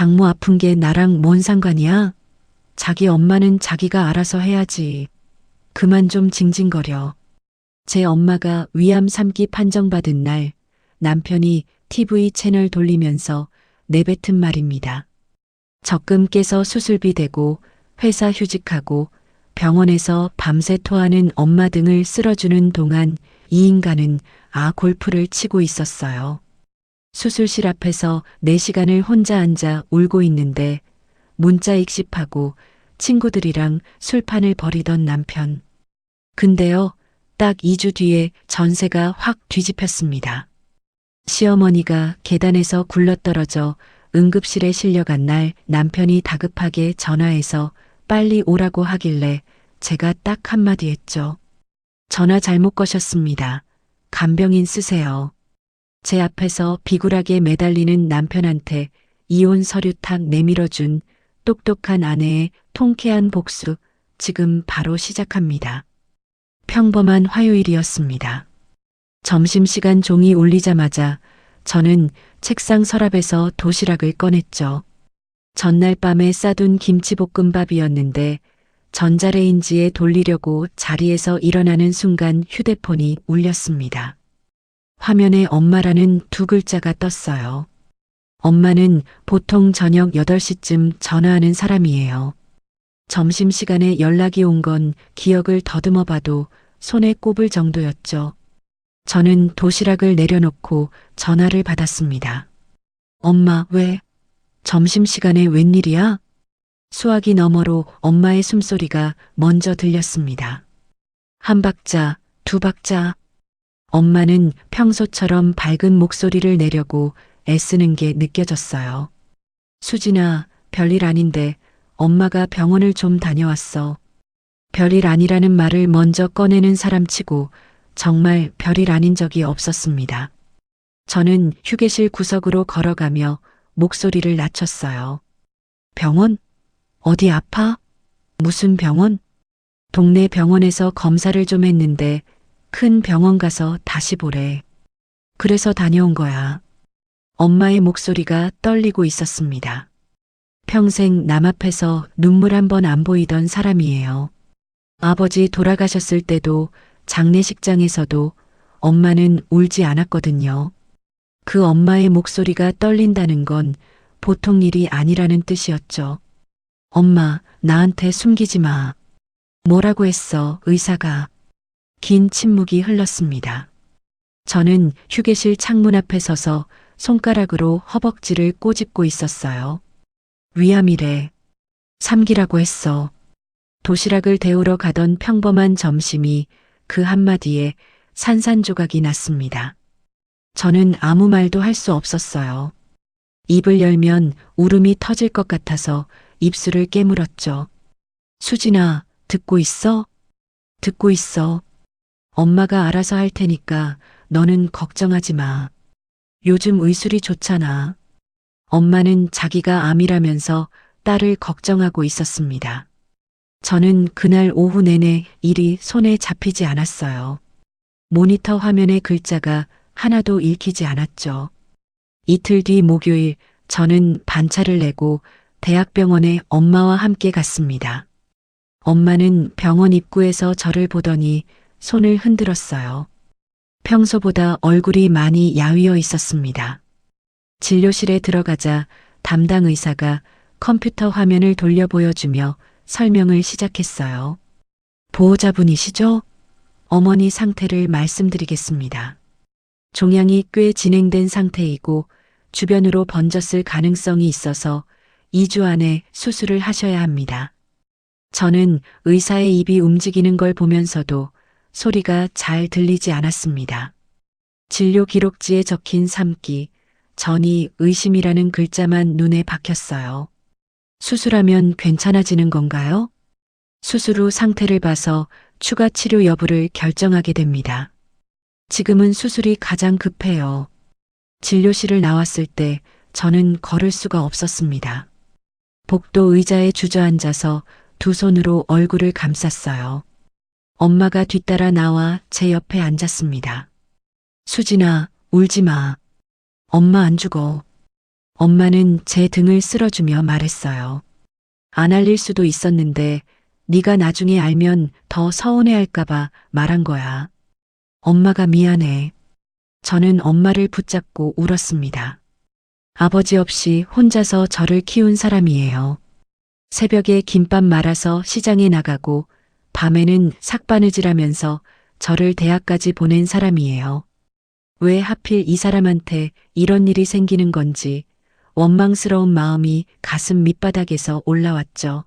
장모 아픈 게 나랑 뭔 상관이야? 자기 엄마는 자기가 알아서 해야지. 그만 좀 징징거려. 제 엄마가 위암 3기 판정받은 날 남편이 TV 채널 돌리면서 내뱉은 말입니다. 적금 깨서 수술비 대고 회사 휴직하고 병원에서 밤새 토하는 엄마 등을 쓸어주는 동안 이 인간은 골프를 치고 있었어요. 수술실 앞에서 4시간을 혼자 앉아 울고 있는데 문자 익십하고 친구들이랑 술판을 벌이던 남편. 근데요, 딱 2주 뒤에 전세가 확 뒤집혔습니다. 시어머니가 계단에서 굴러떨어져 응급실에 실려간 날 남편이 다급하게 전화해서 빨리 오라고 하길래 제가 딱 한마디 했죠. 전화 잘못 거셨습니다. 간병인 쓰세요. 제 앞에서 비굴하게 매달리는 남편한테 이혼 서류 탁 내밀어준 똑똑한 아내의 통쾌한 복수 지금 바로 시작합니다. 평범한 화요일이었습니다. 점심시간 종이 울리자마자 저는 책상 서랍에서 도시락을 꺼냈죠. 전날 밤에 싸둔 김치볶음밥이었는데 전자레인지에 돌리려고 자리에서 일어나는 순간 휴대폰이 울렸습니다. 화면에 엄마라는 2글자가 떴어요. 엄마는 보통 저녁 8시쯤 전화하는 사람이에요. 점심시간에 연락이 온 건 기억을 더듬어 봐도 손에 꼽을 정도였죠. 저는 도시락을 내려놓고 전화를 받았습니다. 엄마, 왜? 점심시간에 웬일이야? 수화기 너머로 엄마의 숨소리가 먼저 들렸습니다. 1박자, 2박자. 엄마는 평소처럼 밝은 목소리를 내려고 애쓰는 게 느껴졌어요. 수진아, 별일 아닌데 엄마가 병원을 좀 다녀왔어. 별일 아니라는 말을 먼저 꺼내는 사람치고 정말 별일 아닌 적이 없었습니다. 저는 휴게실 구석으로 걸어가며 목소리를 낮췄어요. 병원? 어디 아파? 무슨 병원? 동네 병원에서 검사를 좀 했는데 큰 병원 가서 다시 보래. 그래서 다녀온 거야. 엄마의 목소리가 떨리고 있었습니다. 평생 남 앞에서 눈물 한 번 안 보이던 사람이에요. 아버지 돌아가셨을 때도 장례식장에서도 엄마는 울지 않았거든요. 그 엄마의 목소리가 떨린다는 건 보통 일이 아니라는 뜻이었죠. 엄마, 나한테 숨기지 마. 뭐라고 했어, 의사가. 긴 침묵이 흘렀습니다. 저는 휴게실 창문 앞에 서서 손가락으로 허벅지를 꼬집고 있었어요. 위암이래. 3기라고 했어. 도시락을 데우러 가던 평범한 점심이 그 한마디에 산산조각이 났습니다. 저는 아무 말도 할 수 없었어요. 입을 열면 울음이 터질 것 같아서 입술을 깨물었죠. 수진아, 듣고 있어? 듣고 있어. 엄마가 알아서 할 테니까 너는 걱정하지 마. 요즘 의술이 좋잖아. 엄마는 자기가 암이라면서 딸을 걱정하고 있었습니다. 저는 그날 오후 내내 일이 손에 잡히지 않았어요. 모니터 화면의 글자가 하나도 읽히지 않았죠. 이틀 뒤 목요일 저는 반차를 내고 대학병원에 엄마와 함께 갔습니다. 엄마는 병원 입구에서 저를 보더니 손을 흔들었어요. 평소보다 얼굴이 많이 야위어 있었습니다. 진료실에 들어가자 담당 의사가 컴퓨터 화면을 돌려 보여주며 설명을 시작했어요. 보호자분이시죠? 어머니 상태를 말씀드리겠습니다. 종양이 꽤 진행된 상태이고 주변으로 번졌을 가능성이 있어서 2주 안에 수술을 하셔야 합니다. 저는 의사의 입이 움직이는 걸 보면서도 소리가 잘 들리지 않았습니다. 진료 기록지에 적힌 3기, 전이 의심이라는 글자만 눈에 박혔어요. 수술하면 괜찮아지는 건가요? 수술 후 상태를 봐서 추가 치료 여부를 결정하게 됩니다. 지금은 수술이 가장 급해요. 진료실을 나왔을 때 저는 걸을 수가 없었습니다. 복도 의자에 주저앉아서 2 손으로 얼굴을 감쌌어요. 엄마가 뒤따라 나와 제 옆에 앉았습니다. 수진아, 울지 마. 엄마 안 죽어. 엄마는 제 등을 쓸어주며 말했어요. 안 알릴 수도 있었는데 네가 나중에 알면 더 서운해할까봐 말한 거야. 엄마가 미안해. 저는 엄마를 붙잡고 울었습니다. 아버지 없이 혼자서 저를 키운 사람이에요. 새벽에 김밥 말아서 시장에 나가고 밤에는 삭바느질하면서 저를 대학까지 보낸 사람이에요. 왜 하필 이 사람한테 이런 일이 생기는 건지 원망스러운 마음이 가슴 밑바닥에서 올라왔죠.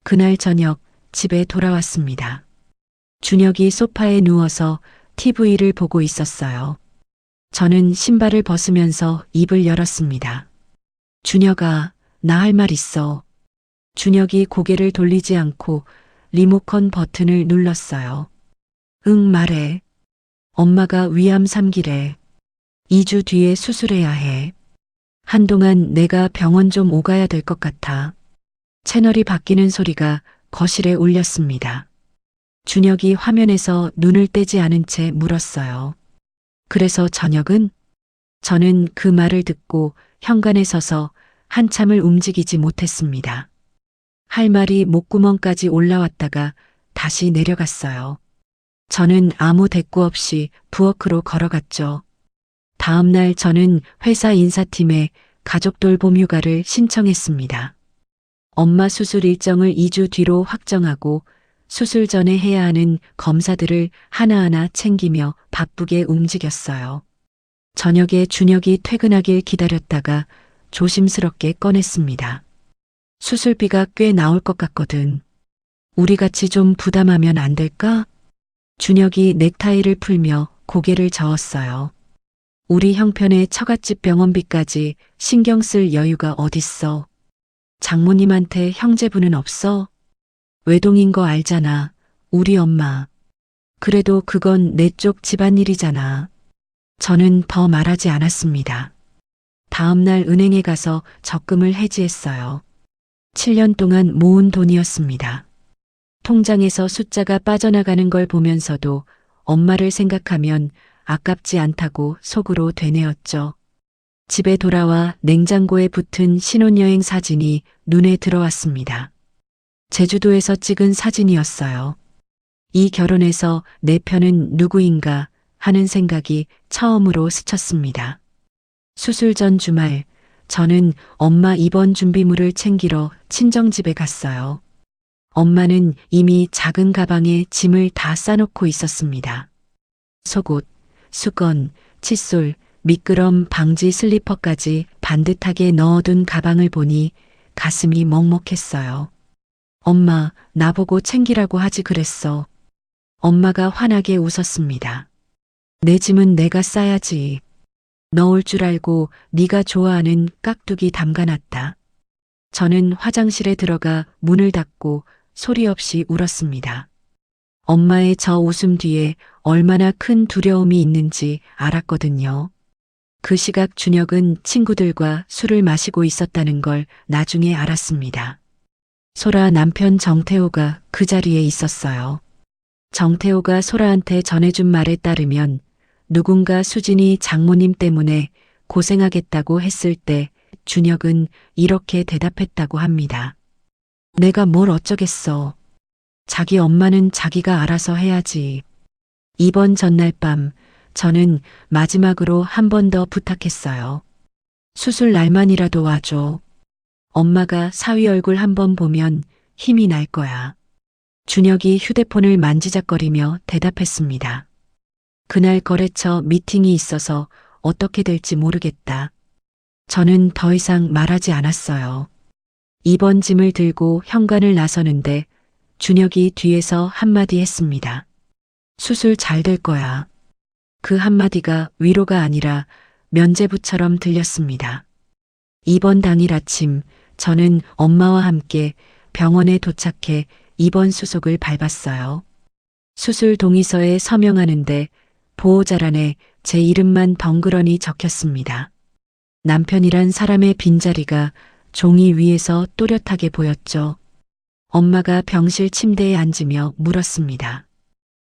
그날 저녁 집에 돌아왔습니다. 준혁이 소파에 누워서 TV를 보고 있었어요. 저는 신발을 벗으면서 입을 열었습니다. 준혁아, 나 할 말 있어. 준혁이 고개를 돌리지 않고 리모컨 버튼을 눌렀어요. 응, 말해. 엄마가 위암 3기래. 2주 뒤에 수술해야 해. 한동안 내가 병원 좀 오가야 될 것 같아. 채널이 바뀌는 소리가 거실에 울렸습니다. 준혁이 화면에서 눈을 떼지 않은 채 물었어요. 그래서 저녁은? 저는 그 말을 듣고 현관에 서서 한참을 움직이지 못했습니다. 할 말이 목구멍까지 올라왔다가 다시 내려갔어요. 저는 아무 대꾸 없이 부엌으로 걸어갔죠. 다음 날 저는 회사 인사팀에 가족 돌봄 휴가를 신청했습니다. 엄마 수술 일정을 2주 뒤로 확정하고 수술 전에 해야 하는 검사들을 하나하나 챙기며 바쁘게 움직였어요. 저녁에 준혁이 퇴근하길 기다렸다가 조심스럽게 꺼냈습니다. 수술비가 꽤 나올 것 같거든. 우리 같이 좀 부담하면 안 될까? 준혁이 넥타이를 풀며 고개를 저었어요. 우리 형편의 처갓집 병원비까지 신경 쓸 여유가 어딨어. 장모님한테 형제분은 없어? 외동인 거 알잖아. 우리 엄마. 그래도 그건 내 쪽 집안일이잖아. 저는 더 말하지 않았습니다. 다음 날 은행에 가서 적금을 해지했어요. 7년 동안 모은 돈이었습니다. 통장에서 숫자가 빠져나가는 걸 보면서도 엄마를 생각하면 아깝지 않다고 속으로 되뇌었죠. 집에 돌아와 냉장고에 붙은 신혼여행 사진이 눈에 들어왔습니다. 제주도에서 찍은 사진이었어요. 이 결혼에서 내 편은 누구인가 하는 생각이 처음으로 스쳤습니다. 수술 전 주말, 저는 엄마 입원 준비물을 챙기러 친정집에 갔어요. 엄마는 이미 작은 가방에 짐을 다 싸놓고 있었습니다. 속옷, 수건, 칫솔, 미끄럼 방지 슬리퍼까지 반듯하게 넣어둔 가방을 보니 가슴이 먹먹했어요. 엄마, 나보고 챙기라고 하지 그랬어. 엄마가 환하게 웃었습니다. 내 짐은 내가 싸야지. 넣을 줄 알고 네가 좋아하는 깍두기 담가놨다. 저는 화장실에 들어가 문을 닫고 소리 없이 울었습니다. 엄마의 저 웃음 뒤에 얼마나 큰 두려움이 있는지 알았거든요. 그 시각 준혁은 친구들과 술을 마시고 있었다는 걸 나중에 알았습니다. 소라 남편 정태호가 그 자리에 있었어요. 정태호가 소라한테 전해준 말에 따르면 누군가 수진이 장모님 때문에 고생하겠다고 했을 때 준혁은 이렇게 대답했다고 합니다. 내가 뭘 어쩌겠어. 자기 엄마는 자기가 알아서 해야지. 입원 전날 밤 저는 마지막으로 한 번 더 부탁했어요. 수술 날만이라도 와줘. 엄마가 사위 얼굴 한 번 보면 힘이 날 거야. 준혁이 휴대폰을 만지작거리며 대답했습니다. 그날 거래처 미팅이 있어서 어떻게 될지 모르겠다. 저는 더 이상 말하지 않았어요. 입원 짐을 들고 현관을 나서는데 준혁이 뒤에서 한마디 했습니다. 수술 잘 될 거야. 그 한마디가 위로가 아니라 면죄부처럼 들렸습니다. 입원 당일 아침 저는 엄마와 함께 병원에 도착해 입원 수속을 밟았어요. 수술 동의서에 서명하는데 보호자란에 제 이름만 덩그러니 적혔습니다. 남편이란 사람의 빈자리가 종이 위에서 또렷하게 보였죠. 엄마가 병실 침대에 앉으며 물었습니다.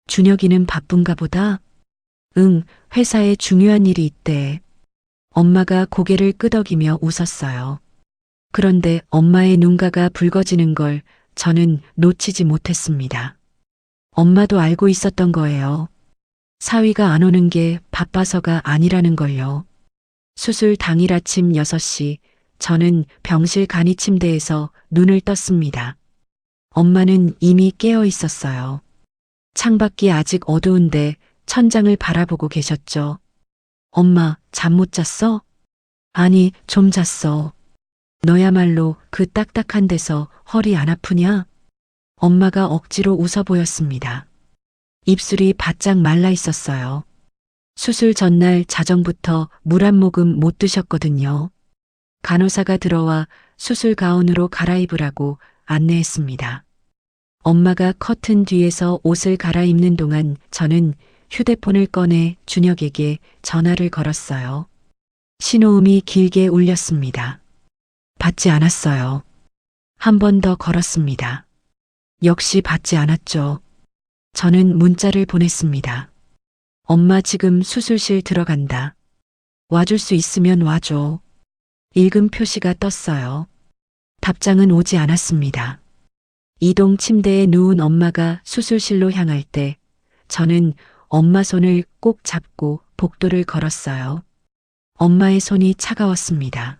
준혁이는 바쁜가 보다? 응, 회사에 중요한 일이 있대. 엄마가 고개를 끄덕이며 웃었어요. 그런데 엄마의 눈가가 붉어지는 걸 저는 놓치지 못했습니다. 엄마도 알고 있었던 거예요. 사위가 안 오는 게 바빠서가 아니라는 걸요. 수술 당일 아침 6시, 저는 병실 간이 침대에서 눈을 떴습니다. 엄마는 이미 깨어 있었어요. 창밖이 아직 어두운데 천장을 바라보고 계셨죠. 엄마, 잠 못 잤어? 아니, 좀 잤어. 너야말로 그 딱딱한 데서 허리 안 아프냐? 엄마가 억지로 웃어 보였습니다. 입술이 바짝 말라 있었어요. 수술 전날 자정부터 물 한 모금 못 드셨거든요. 간호사가 들어와 수술 가운으로 갈아입으라고 안내했습니다. 엄마가 커튼 뒤에서 옷을 갈아입는 동안 저는 휴대폰을 꺼내 준혁에게 전화를 걸었어요. 신호음이 길게 울렸습니다. 받지 않았어요. 한 번 더 걸었습니다. 역시 받지 않았죠. 저는 문자를 보냈습니다. 엄마 지금 수술실 들어간다. 와줄 수 있으면 와줘. 읽음 표시가 떴어요. 답장은 오지 않았습니다. 이동 침대에 누운 엄마가 수술실로 향할 때 저는 엄마 손을 꼭 잡고 복도를 걸었어요. 엄마의 손이 차가웠습니다.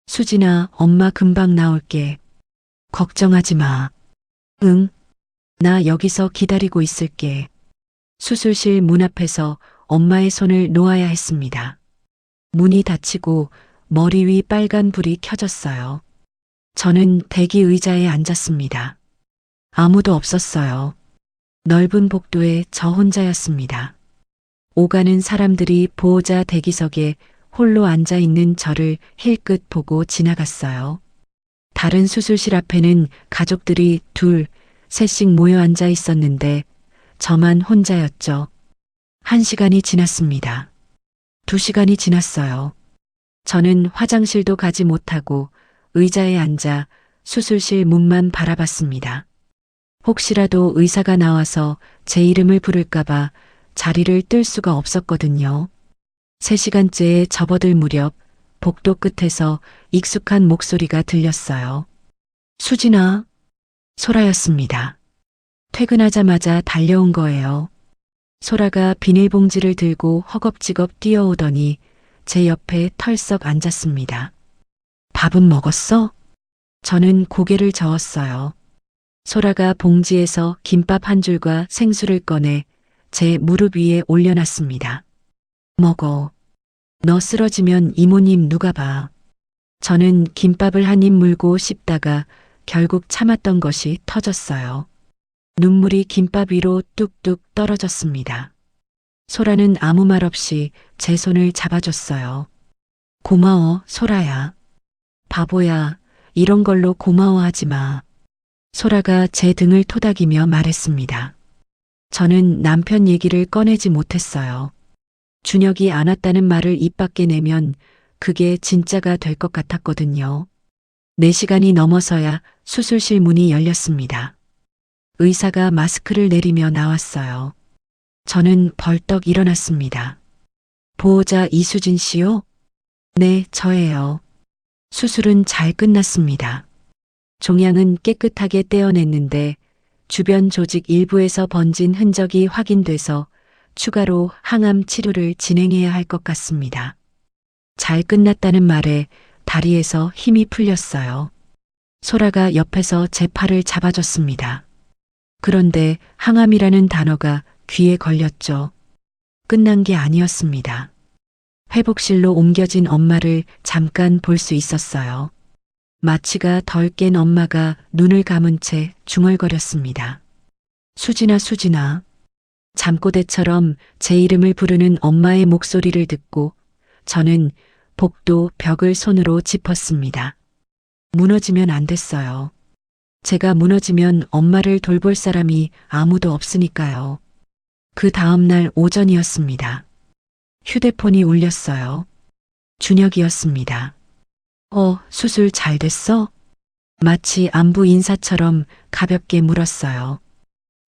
수진아, 엄마 금방 나올게. 걱정하지 마. 응, 나 여기서 기다리고 있을게. 수술실 문 앞에서 엄마의 손을 놓아야 했습니다. 문이 닫히고 머리 위 빨간 불이 켜졌어요. 저는 대기 의자에 앉았습니다. 아무도 없었어요. 넓은 복도에 저 혼자였습니다. 오가는 사람들이 보호자 대기석에 홀로 앉아 있는 저를 힐끗 보고 지나갔어요. 다른 수술실 앞에는 가족들이 둘, 셋씩 모여 앉아 있었는데 저만 혼자였죠. 1시간이 지났습니다. 2시간이 지났어요. 저는 화장실도 가지 못하고 의자에 앉아 수술실 문만 바라봤습니다. 혹시라도 의사가 나와서 제 이름을 부를까봐 자리를 뜰 수가 없었거든요. 3시간째에 접어들 무렵 복도 끝에서 익숙한 목소리가 들렸어요. 수진아. 소라였습니다. 퇴근하자마자 달려온 거예요. 소라가 비닐봉지를 들고 허겁지겁 뛰어오더니 제 옆에 털썩 앉았습니다. 밥은 먹었어? 저는 고개를 저었어요. 소라가 봉지에서 김밥 한 줄과 생수를 꺼내 제 무릎 위에 올려놨습니다. 먹어. 너 쓰러지면 이모님 누가 봐. 저는 김밥을 한 입 물고 씹다가 결국 참았던 것이 터졌어요. 눈물이 김밥 위로 뚝뚝 떨어졌습니다. 소라는 아무 말 없이 제 손을 잡아줬어요. 고마워, 소라야. 바보야, 이런 걸로 고마워하지 마. 소라가 제 등을 토닥이며 말했습니다. 저는 남편 얘기를 꺼내지 못했어요. 준혁이 안 왔다는 말을 입 밖에 내면 그게 진짜가 될 것 같았거든요. 4시간이 넘어서야 수술실 문이 열렸습니다. 의사가 마스크를 내리며 나왔어요. 저는 벌떡 일어났습니다. 보호자 이수진 씨요? 네, 저예요. 수술은 잘 끝났습니다. 종양은 깨끗하게 떼어냈는데 주변 조직 일부에서 번진 흔적이 확인돼서 추가로 항암 치료를 진행해야 할 것 같습니다. 잘 끝났다는 말에 다리에서 힘이 풀렸어요. 소라가 옆에서 제 팔을 잡아줬습니다. 그런데 항암이라는 단어가 귀에 걸렸죠. 끝난 게 아니었습니다. 회복실로 옮겨진 엄마를 잠깐 볼 수 있었어요. 마취가 덜 깬 엄마가 눈을 감은 채 중얼거렸습니다. 수진아, 수진아. 잠꼬대처럼 제 이름을 부르는 엄마의 목소리를 듣고 저는 복도 벽을 손으로 짚었습니다. 무너지면 안 됐어요. 제가 무너지면 엄마를 돌볼 사람이 아무도 없으니까요. 그 다음 날 오전이었습니다. 휴대폰이 울렸어요. 준혁이었습니다. 수술 잘 됐어? 마치 안부 인사처럼 가볍게 물었어요.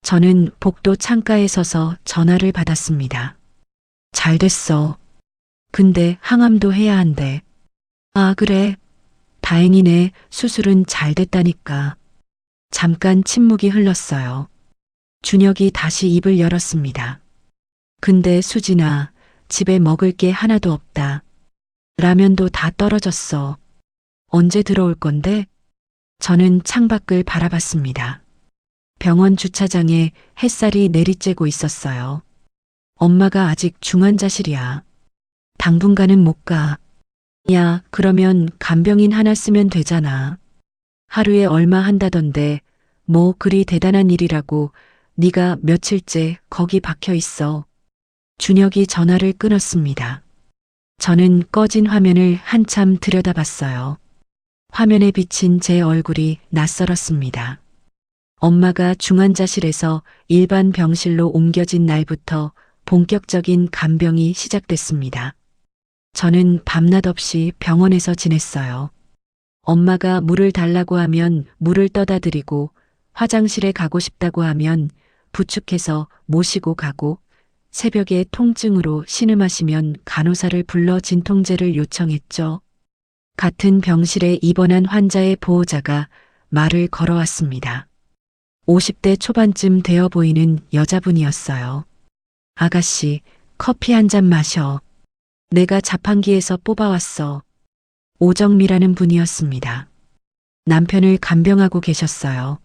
저는 복도 창가에 서서 전화를 받았습니다. 잘 됐어. 근데 항암도 해야 한대. 아, 그래. 다행이네. 수술은 잘 됐다니까. 잠깐 침묵이 흘렀어요. 준혁이 다시 입을 열었습니다. 근데 수진아, 집에 먹을 게 하나도 없다. 라면도 다 떨어졌어. 언제 들어올 건데? 저는 창밖을 바라봤습니다. 병원 주차장에 햇살이 내리쬐고 있었어요. 엄마가 아직 중환자실이야. 당분간은 못 가. 야, 그러면 간병인 하나 쓰면 되잖아. 하루에 얼마 한다던데 뭐 그리 대단한 일이라고. 네가 며칠째 거기 박혀 있어. 준혁이 전화를 끊었습니다. 저는 꺼진 화면을 한참 들여다봤어요. 화면에 비친 제 얼굴이 낯설었습니다. 엄마가 중환자실에서 일반 병실로 옮겨진 날부터 본격적인 간병이 시작됐습니다. 저는 밤낮 없이 병원에서 지냈어요. 엄마가 물을 달라고 하면 물을 떠다 드리고, 화장실에 가고 싶다고 하면 부축해서 모시고 가고, 새벽에 통증으로 신음하시면 간호사를 불러 진통제를 요청했죠. 같은 병실에 입원한 환자의 보호자가 말을 걸어왔습니다. 50대 초반쯤 되어 보이는 여자분이었어요. 아가씨, 커피 한 잔 마셔. 내가 자판기에서 뽑아왔어. 오정미라는 분이었습니다. 남편을 간병하고 계셨어요.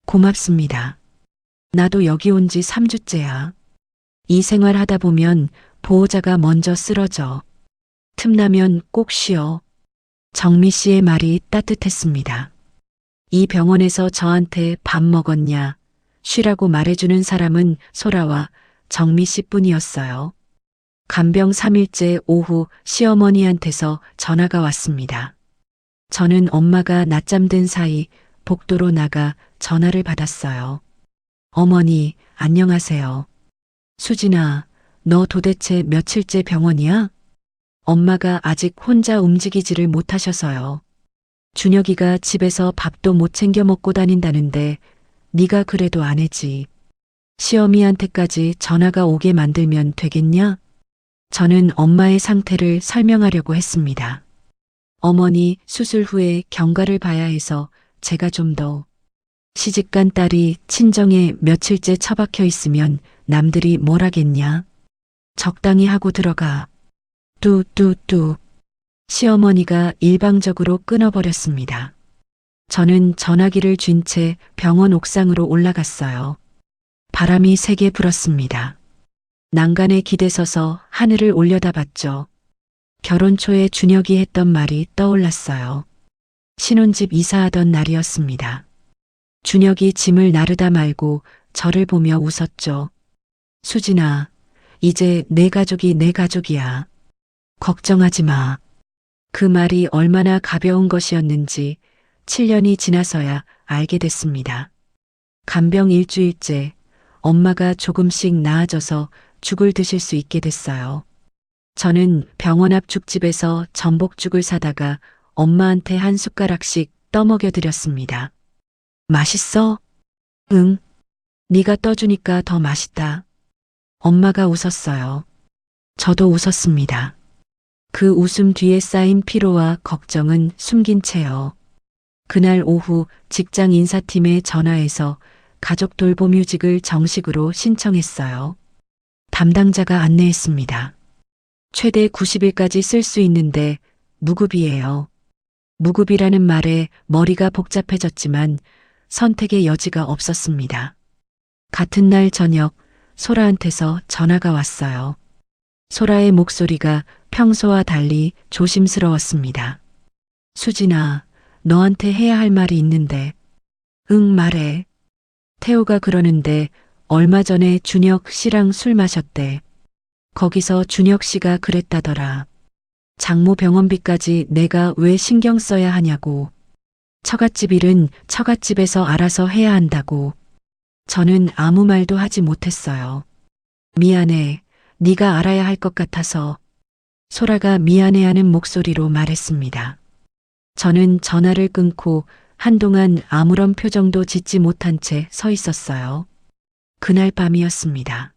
고맙습니다. 나도 여기 온 지 3주째야. 이 생활 하다 보면 보호자가 먼저 쓰러져. 틈나면 꼭 쉬어. 정미 씨의 말이 따뜻했습니다. 이 병원에서 저한테 밥 먹었냐, 쉬라고 말해주는 사람은 소라와 정미 씨뿐이었어요. 간병 3일째 오후 시어머니한테서 전화가 왔습니다. 저는 엄마가 낮잠 든 사이 복도로 나가 전화를 받았어요. 어머니, 안녕하세요. 수진아, 너 도대체 며칠째 병원이야? 엄마가 아직 혼자 움직이지를 못하셔서요. 준혁이가 집에서 밥도 못 챙겨 먹고 다닌다는데 네가 그래도 안 해지. 시어미한테까지 전화가 오게 만들면 되겠냐? 저는 엄마의 상태를 설명하려고 했습니다. 어머니, 수술 후에 경과를 봐야 해서 제가 좀 더. 시집간 딸이 친정에 며칠째 처박혀 있으면 남들이 뭘 하겠냐? 적당히 하고 들어가. 뚜뚜뚜. 시어머니가 일방적으로 끊어버렸습니다. 저는 전화기를 쥔 채 병원 옥상으로 올라갔어요. 바람이 세게 불었습니다. 난간에 기대서서 하늘을 올려다봤죠. 결혼 초에 준혁이 했던 말이 떠올랐어요. 신혼집 이사하던 날이었습니다. 준혁이 짐을 나르다 말고 저를 보며 웃었죠. 수진아, 이제 내 가족이 내 가족이야. 걱정하지 마. 그 말이 얼마나 가벼운 것이었는지 7년이 지나서야 알게 됐습니다. 간병 일주일째, 엄마가 조금씩 나아져서 죽을 드실 수 있게 됐어요. 저는 병원 앞 죽집에서 전복죽을 사다가 엄마한테 한 숟가락씩 떠먹여 드렸습니다. 맛있어? 응. 네가 떠주니까 더 맛있다. 엄마가 웃었어요. 저도 웃었습니다. 그 웃음 뒤에 쌓인 피로와 걱정은 숨긴 채요. 그날 오후 직장 인사팀에 전화해서 가족 돌봄휴직을 정식으로 신청했어요. 담당자가 안내했습니다. 최대 90일까지 쓸 수 있는데 무급이에요. 무급이라는 말에 머리가 복잡해졌지만 선택의 여지가 없었습니다. 같은 날 저녁 소라한테서 전화가 왔어요. 소라의 목소리가 평소와 달리 조심스러웠습니다. 수진아, 너한테 해야 할 말이 있는데. 응, 말해. 태호가 그러는데 얼마 전에 준혁 씨랑 술 마셨대. 거기서 준혁 씨가 그랬다더라. 장모 병원비까지 내가 왜 신경 써야 하냐고. 처갓집 일은 처갓집에서 알아서 해야 한다고. 저는 아무 말도 하지 못했어요. 미안해. 네가 알아야 할 것 같아서. 소라가 미안해하는 목소리로 말했습니다. 저는 전화를 끊고 한동안 아무런 표정도 짓지 못한 채 서 있었어요. 그날 밤이었습니다.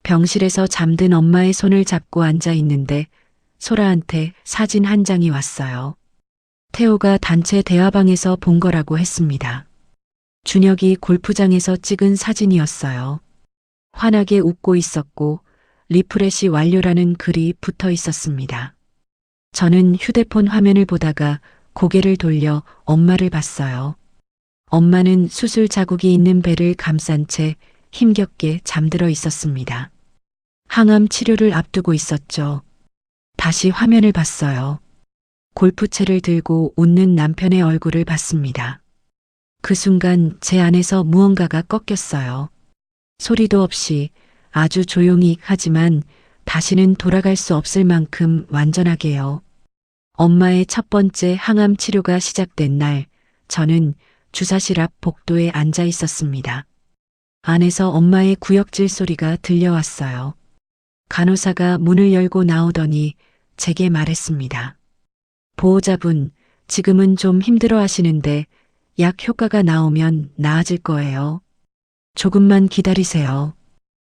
병실에서 잠든 엄마의 손을 잡고 앉아 있는데 소라한테 사진 한 장이 왔어요. 태호가 단체 대화방에서 본 거라고 했습니다. 준혁이 골프장에서 찍은 사진이었어요. 환하게 웃고 있었고 리프레시 완료라는 글이 붙어 있었습니다. 저는 휴대폰 화면을 보다가 고개를 돌려 엄마를 봤어요. 엄마는 수술 자국이 있는 배를 감싼 채 힘겹게 잠들어 있었습니다. 항암 치료를 앞두고 있었죠. 다시 화면을 봤어요. 골프채를 들고 웃는 남편의 얼굴을 봤습니다. 그 순간 제 안에서 무언가가 꺾였어요. 소리도 없이 아주 조용히 하지만 다시는 돌아갈 수 없을 만큼 완전하게요. 엄마의 첫 번째 항암 치료가 시작된 날, 저는 주사실 앞 복도에 앉아 있었습니다. 안에서 엄마의 구역질 소리가 들려왔어요. 간호사가 문을 열고 나오더니 제게 말했습니다. 보호자분, 지금은 좀 힘들어 하시는데 약 효과가 나오면 나아질 거예요. 조금만 기다리세요.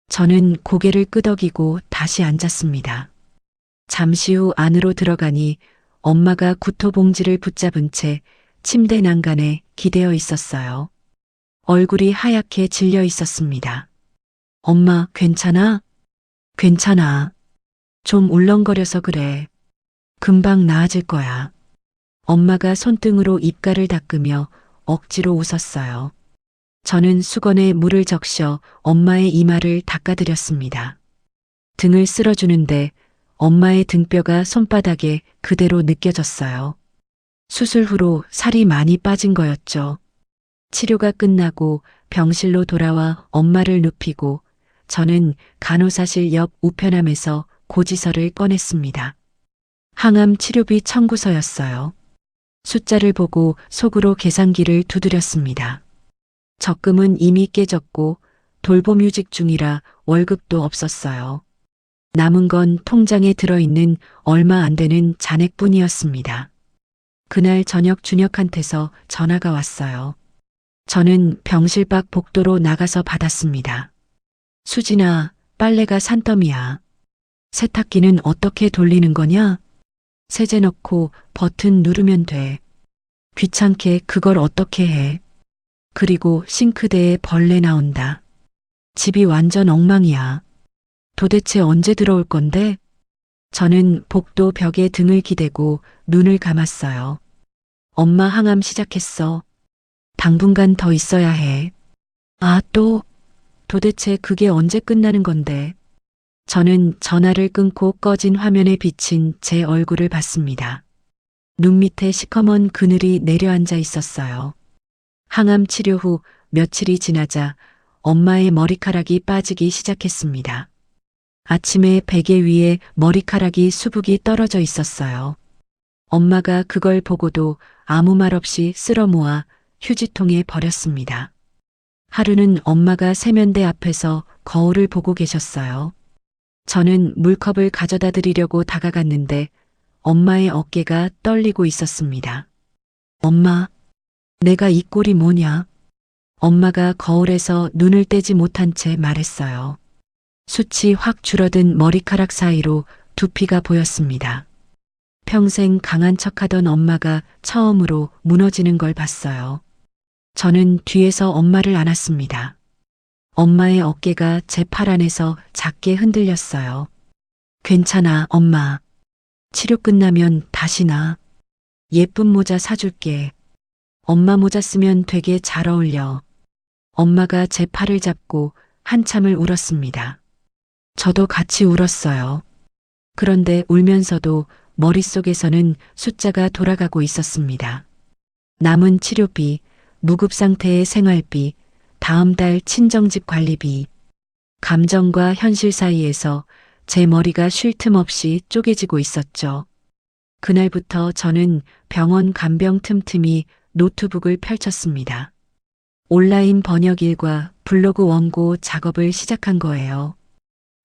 저는 고개를 끄덕이고 다시 앉았습니다. 잠시 후 안으로 들어가니 엄마가 구토봉지를 붙잡은 채 침대 난간에 기대어 있었어요. 얼굴이 하얗게 질려 있었습니다. 엄마, 괜찮아? 괜찮아. 좀 울렁거려서 그래. 금방 나아질 거야. 엄마가 손등으로 입가를 닦으며 억지로 웃었어요. 저는 수건에 물을 적셔 엄마의 이마를 닦아드렸습니다. 등을 쓸어주는데 엄마의 등뼈가 손바닥에 그대로 느껴졌어요. 수술 후로 살이 많이 빠진 거였죠. 치료가 끝나고 병실로 돌아와 엄마를 눕히고 저는 간호사실 옆 우편함에서 고지서를 꺼냈습니다. 항암 치료비 청구서였어요. 숫자를 보고 속으로 계산기를 두드렸습니다. 적금은 이미 깨졌고 돌봄휴직 중이라 월급도 없었어요. 남은 건 통장에 들어있는 얼마 안 되는 잔액뿐이었습니다. 그날 저녁 준혁한테서 전화가 왔어요. 저는 병실 밖 복도로 나가서 받았습니다. 수진아, 빨래가 산더미야. 세탁기는 어떻게 돌리는 거냐? 세제 넣고 버튼 누르면 돼. 귀찮게 그걸 어떻게 해. 그리고 싱크대에 벌레 나온다. 집이 완전 엉망이야. 도대체 언제 들어올 건데? 저는 복도 벽에 등을 기대고 눈을 감았어요. 엄마 항암 시작했어. 당분간 더 있어야 해. 아, 또? 도대체 그게 언제 끝나는 건데? 저는 전화를 끊고 꺼진 화면에 비친 제 얼굴을 봤습니다. 눈 밑에 시커먼 그늘이 내려앉아 있었어요. 항암 치료 후 며칠이 지나자 엄마의 머리카락이 빠지기 시작했습니다. 아침에 베개 위에 머리카락이 수북이 떨어져 있었어요. 엄마가 그걸 보고도 아무 말 없이 쓸어 모아 휴지통에 버렸습니다. 하루는 엄마가 세면대 앞에서 거울을 보고 계셨어요. 저는 물컵을 가져다 드리려고 다가갔는데 엄마의 어깨가 떨리고 있었습니다. 엄마, 내가 이 꼴이 뭐냐? 엄마가 거울에서 눈을 떼지 못한 채 말했어요. 숱이 확 줄어든 머리카락 사이로 두피가 보였습니다. 평생 강한 척하던 엄마가 처음으로 무너지는 걸 봤어요. 저는 뒤에서 엄마를 안았습니다. 엄마의 어깨가 제 팔 안에서 작게 흔들렸어요. 괜찮아, 엄마. 치료 끝나면 다시 나. 예쁜 모자 사줄게. 엄마 모자 쓰면 되게 잘 어울려. 엄마가 제 팔을 잡고 한참을 울었습니다. 저도 같이 울었어요. 그런데 울면서도 머릿속에서는 숫자가 돌아가고 있었습니다. 남은 치료비, 무급 상태의 생활비, 다음 달 친정집 관리비. 감정과 현실 사이에서 제 머리가 쉴 틈 없이 쪼개지고 있었죠. 그날부터 저는 병원 간병 틈틈이 노트북을 펼쳤습니다. 온라인 번역 일과 블로그 원고 작업을 시작한 거예요.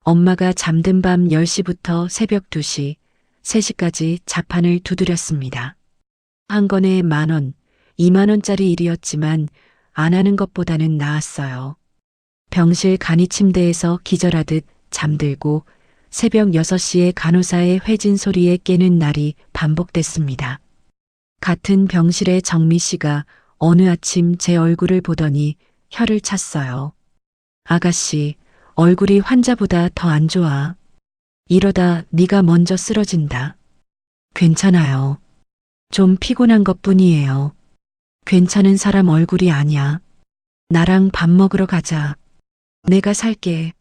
엄마가 잠든 밤 10시부터 새벽 2시, 3시까지 자판을 두드렸습니다. 한 건에 10,000원, 20,000원짜리 일이었지만 안 하는 것보다는 나았어요. 병실 간이 침대에서 기절하듯 잠들고 새벽 6시에 간호사의 회진 소리에 깨는 날이 반복됐습니다. 같은 병실의 정미 씨가 어느 아침 제 얼굴을 보더니 혀를 찼어요. 아가씨, 얼굴이 환자보다 더 안 좋아. 이러다 네가 먼저 쓰러진다. 괜찮아요. 좀 피곤한 것뿐이에요. 괜찮은 사람 얼굴이 아니야. 나랑 밥 먹으러 가자. 내가 살게.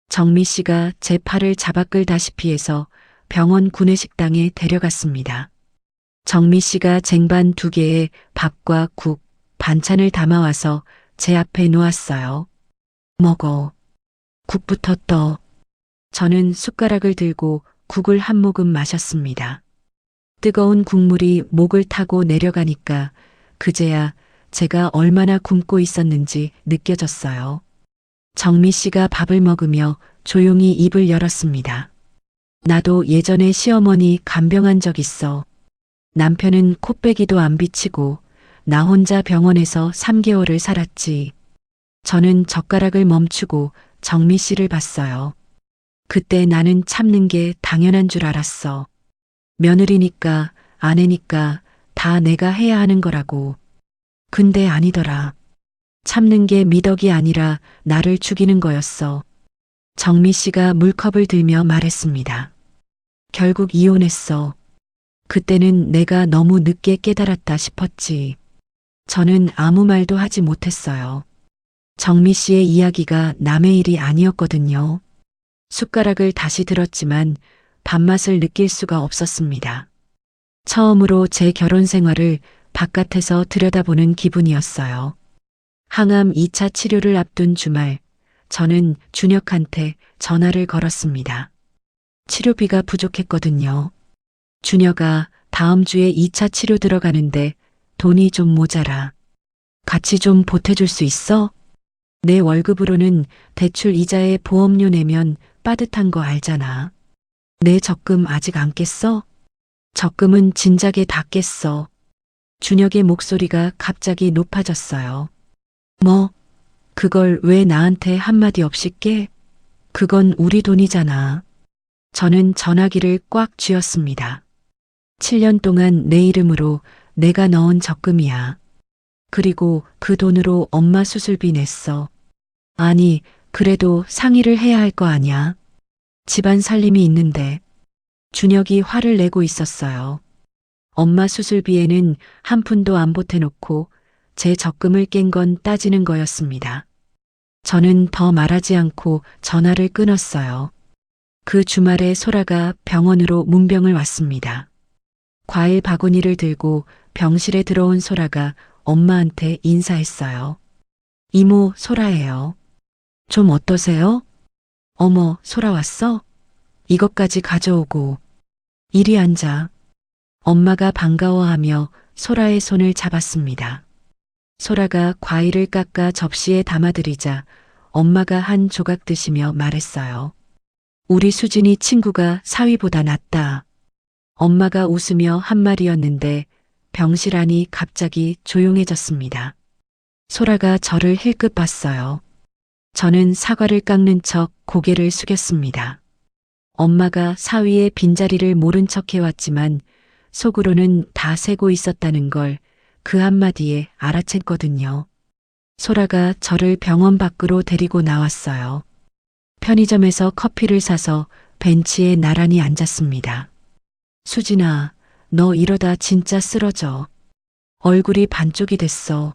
정미 씨가 제 팔을 잡아 끌다시피 해서 병원 구내식당에 데려갔습니다. 정미 씨가 쟁반 2개에 밥과 국, 반찬을 담아와서 제 앞에 놓았어요. 먹어. 국부터 떠. 저는 숟가락을 들고 국을 한 모금 마셨습니다. 뜨거운 국물이 목을 타고 내려가니까 그제야 제가 얼마나 굶고 있었는지 느껴졌어요. 정미 씨가 밥을 먹으며 조용히 입을 열었습니다. 나도 예전에 시어머니 간병한 적 있어. 남편은 코빼기도 안 비치고 나 혼자 병원에서 3개월을 살았지. 저는 젓가락을 멈추고 정미 씨를 봤어요. 그때 나는 참는 게 당연한 줄 알았어. 며느리니까, 아내니까 다 내가 해야 하는 거라고. 근데 아니더라. 참는 게 미덕이 아니라 나를 죽이는 거였어. 정미 씨가 물컵을 들며 말했습니다. 결국 이혼했어. 그때는 내가 너무 늦게 깨달았다 싶었지. 저는 아무 말도 하지 못했어요. 정미 씨의 이야기가 남의 일이 아니었거든요. 숟가락을 다시 들었지만 밥맛을 느낄 수가 없었습니다. 처음으로 제 결혼 생활을 바깥에서 들여다보는 기분이었어요. 항암 2차 치료를 앞둔 주말, 저는 준혁한테 전화를 걸었습니다. 치료비가 부족했거든요. 준혁아, 다음 주에 2차 치료 들어가는데 돈이 좀 모자라. 같이 좀 보태줄 수 있어? 내 월급으로는 대출 이자에 보험료 내면 빠듯한 거 알잖아. 내 적금 아직 안 깼어? 적금은 진작에 다 깼어. 준혁의 목소리가 갑자기 높아졌어요. 뭐? 그걸 왜 나한테 한마디 없이 깨? 그건 우리 돈이잖아. 저는 전화기를 꽉 쥐었습니다. 7년 동안 내 이름으로 내가 넣은 적금이야. 그리고 그 돈으로 엄마 수술비 냈어. 아니, 그래도 상의를 해야 할 거 아니야. 집안 살림이 있는데. 준혁이 화를 내고 있었어요. 엄마 수술비에는 한 푼도 안 보태놓고 제 적금을 깬 건 따지는 거였습니다. 저는 더 말하지 않고 전화를 끊었어요. 그 주말에 소라가 병원으로 문병을 왔습니다. 과일 바구니를 들고 병실에 들어온 소라가 엄마한테 인사했어요. 이모, 소라예요. 좀 어떠세요? 어머, 소라 왔어? 이것까지 가져오고. 이리 앉아. 엄마가 반가워하며 소라의 손을 잡았습니다. 소라가 과일을 깎아 접시에 담아들이자 엄마가 한 조각 드시며 말했어요. 우리 수진이 친구가 사위보다 낫다. 엄마가 웃으며 한 말이었는데 병실 안이 갑자기 조용해졌습니다. 소라가 저를 힐끗 봤어요. 저는 사과를 깎는 척 고개를 숙였습니다. 엄마가 사위의 빈자리를 모른 척 해왔지만 속으로는 다 세고 있었다는 걸 그 한마디에 알아챘거든요. 소라가 저를 병원 밖으로 데리고 나왔어요. 편의점에서 커피를 사서 벤치에 나란히 앉았습니다. 수진아, 너 이러다 진짜 쓰러져. 얼굴이 반쪽이 됐어.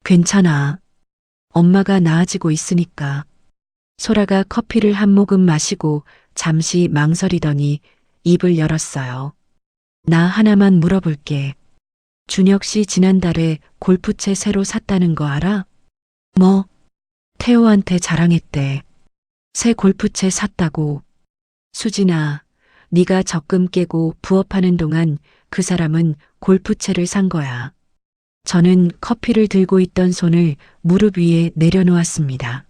괜찮아. 엄마가 나아지고 있으니까. 소라가 커피를 한 모금 마시고 잠시 망설이더니 입을 열었어요. 나 하나만 물어볼게. 준혁 씨 지난달에 골프채 새로 샀다는 거 알아? 뭐? 태호한테 자랑했대. 새 골프채 샀다고. 수진아, 네가 적금 깨고 부업하는 동안 그 사람은 골프채를 산 거야. 저는 커피를 들고 있던 손을 무릎 위에 내려놓았습니다.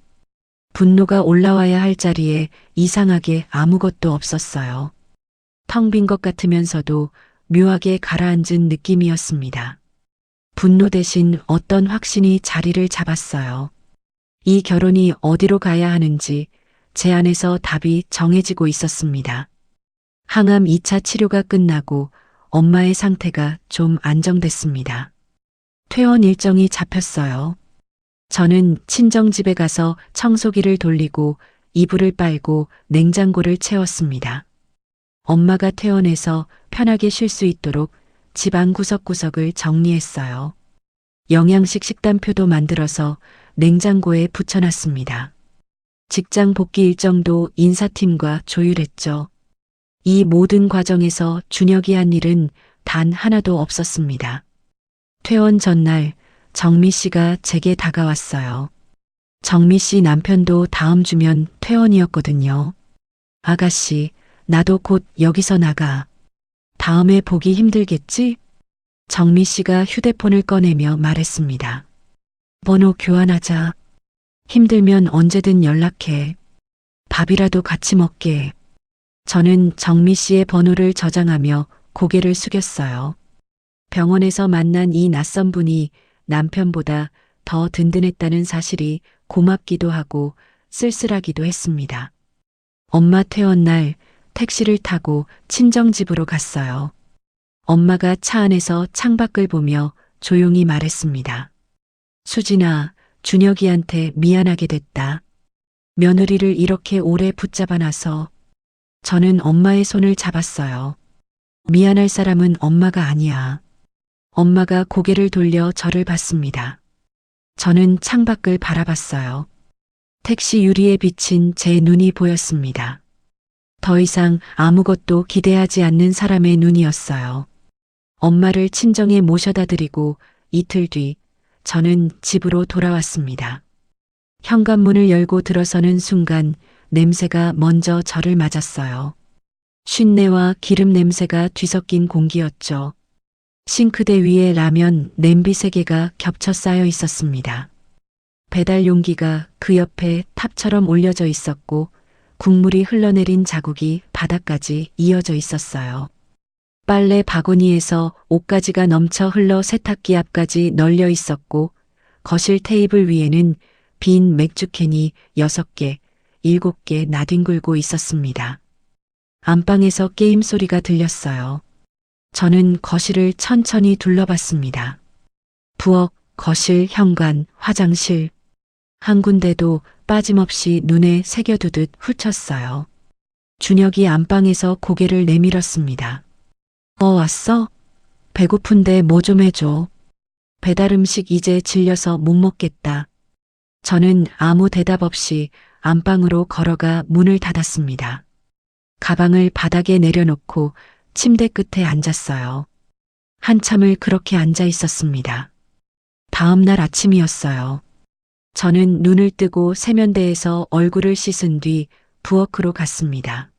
분노가 올라와야 할 자리에 이상하게 아무것도 없었어요. 텅 빈 것 같으면서도 묘하게 가라앉은 느낌이었습니다. 분노 대신 어떤 확신이 자리를 잡았어요. 이 결혼이 어디로 가야 하는지, 제 안에서 답이 정해지고 있었습니다. 항암 2차 치료가 끝나고 엄마의 상태가 좀 안정됐습니다. 퇴원 일정이 잡혔어요. 저는 친정집에 가서 청소기를 돌리고 이불을 빨고 냉장고를 채웠습니다. 엄마가 퇴원해서 편하게 쉴 수 있도록 집안 구석구석을 정리했어요. 영양식 식단표도 만들어서 냉장고에 붙여놨습니다. 직장 복귀 일정도 인사팀과 조율했죠. 이 모든 과정에서 준혁이 한 일은 단 하나도 없었습니다. 퇴원 전날 정미 씨가 제게 다가왔어요. 정미 씨 남편도 다음 주면 퇴원이었거든요. 아가씨, 나도 곧 여기서 나가. 다음에 보기 힘들겠지? 정미 씨가 휴대폰을 꺼내며 말했습니다. 번호 교환하자. 힘들면 언제든 연락해. 밥이라도 같이 먹게. 저는 정미 씨의 번호를 저장하며 고개를 숙였어요. 병원에서 만난 이 낯선 분이 남편보다 더 든든했다는 사실이 고맙기도 하고 쓸쓸하기도 했습니다. 엄마 퇴원 날 택시를 타고 친정집으로 갔어요. 엄마가 차 안에서 창밖을 보며 조용히 말했습니다. 수진아, 준혁이한테 미안하게 됐다. 며느리를 이렇게 오래 붙잡아놔서. 저는 엄마의 손을 잡았어요. 미안할 사람은 엄마가 아니야. 엄마가 고개를 돌려 저를 봤습니다. 저는 창밖을 바라봤어요. 택시 유리에 비친 제 눈이 보였습니다. 더 이상 아무것도 기대하지 않는 사람의 눈이었어요. 엄마를 친정에 모셔다 드리고 이틀 뒤 저는 집으로 돌아왔습니다. 현관문을 열고 들어서는 순간 냄새가 먼저 저를 맞았어요. 쉰내와 기름 냄새가 뒤섞인 공기였죠. 싱크대 위에 라면 냄비 3개가 겹쳐 쌓여 있었습니다. 배달 용기가 그 옆에 탑처럼 올려져 있었고 국물이 흘러내린 자국이 바닥까지 이어져 있었어요. 빨래 바구니에서 옷가지가 넘쳐 흘러 세탁기 앞까지 널려 있었고 거실 테이블 위에는 빈 맥주캔이 6개, 7개 나뒹굴고 있었습니다. 안방에서 게임 소리가 들렸어요. 저는 거실을 천천히 둘러봤습니다. 부엌, 거실, 현관, 화장실. 한 군데도 빠짐없이 눈에 새겨두듯 훑었어요. 준혁이 안방에서 고개를 내밀었습니다. 왔어? 배고픈데 뭐 좀 해줘. 배달 음식 이제 질려서 못 먹겠다. 저는 아무 대답 없이 안방으로 걸어가 문을 닫았습니다. 가방을 바닥에 내려놓고 침대 끝에 앉았어요. 한참을 그렇게 앉아 있었습니다. 다음 날 아침이었어요. 저는 눈을 뜨고 세면대에서 얼굴을 씻은 뒤 부엌으로 갔습니다.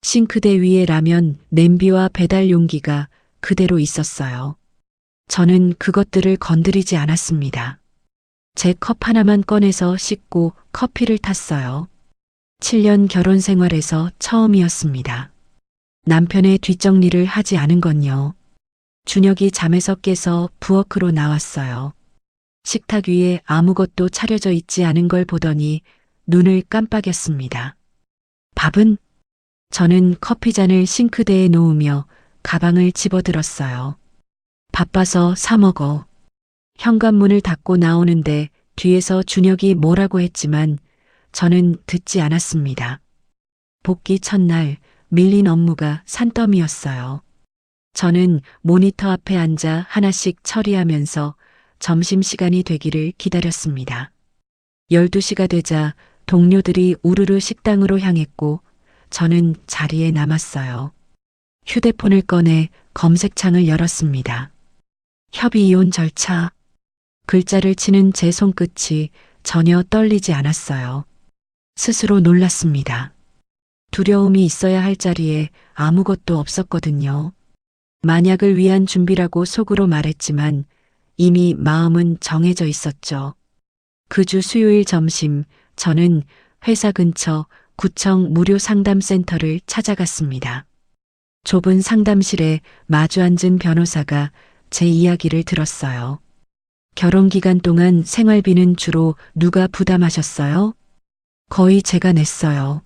싱크대 위에 라면, 냄비와 배달 용기가 그대로 있었어요. 저는 그것들을 건드리지 않았습니다. 제 컵 하나만 꺼내서 씻고 커피를 탔어요. 7년 결혼 생활에서 처음이었습니다. 남편의 뒷정리를 하지 않은 건요. 준혁이 잠에서 깨서 부엌으로 나왔어요. 식탁 위에 아무것도 차려져 있지 않은 걸 보더니 눈을 깜빡였습니다. 밥은? 저는 커피잔을 싱크대에 놓으며 가방을 집어들었어요. 바빠서 사 먹어. 현관문을 닫고 나오는데 뒤에서 준혁이 뭐라고 했지만 저는 듣지 않았습니다. 복귀 첫날 밀린 업무가 산더미였어요. 저는 모니터 앞에 앉아 하나씩 처리하면서 점심시간이 되기를 기다렸습니다. 12시가 되자 동료들이 우르르 식당으로 향했고 저는 자리에 남았어요. 휴대폰을 꺼내 검색창을 열었습니다. 협의 이혼 절차. 글자를 치는 제 손끝이 전혀 떨리지 않았어요. 스스로 놀랐습니다. 두려움이 있어야 할 자리에 아무것도 없었거든요. 만약을 위한 준비라고 속으로 말했지만 이미 마음은 정해져 있었죠. 그 주 수요일 점심 저는 회사 근처 구청 무료 상담센터를 찾아갔습니다. 좁은 상담실에 마주 앉은 변호사가 제 이야기를 들었어요. 결혼 기간 동안 생활비는 주로 누가 부담하셨어요? 거의 제가 냈어요.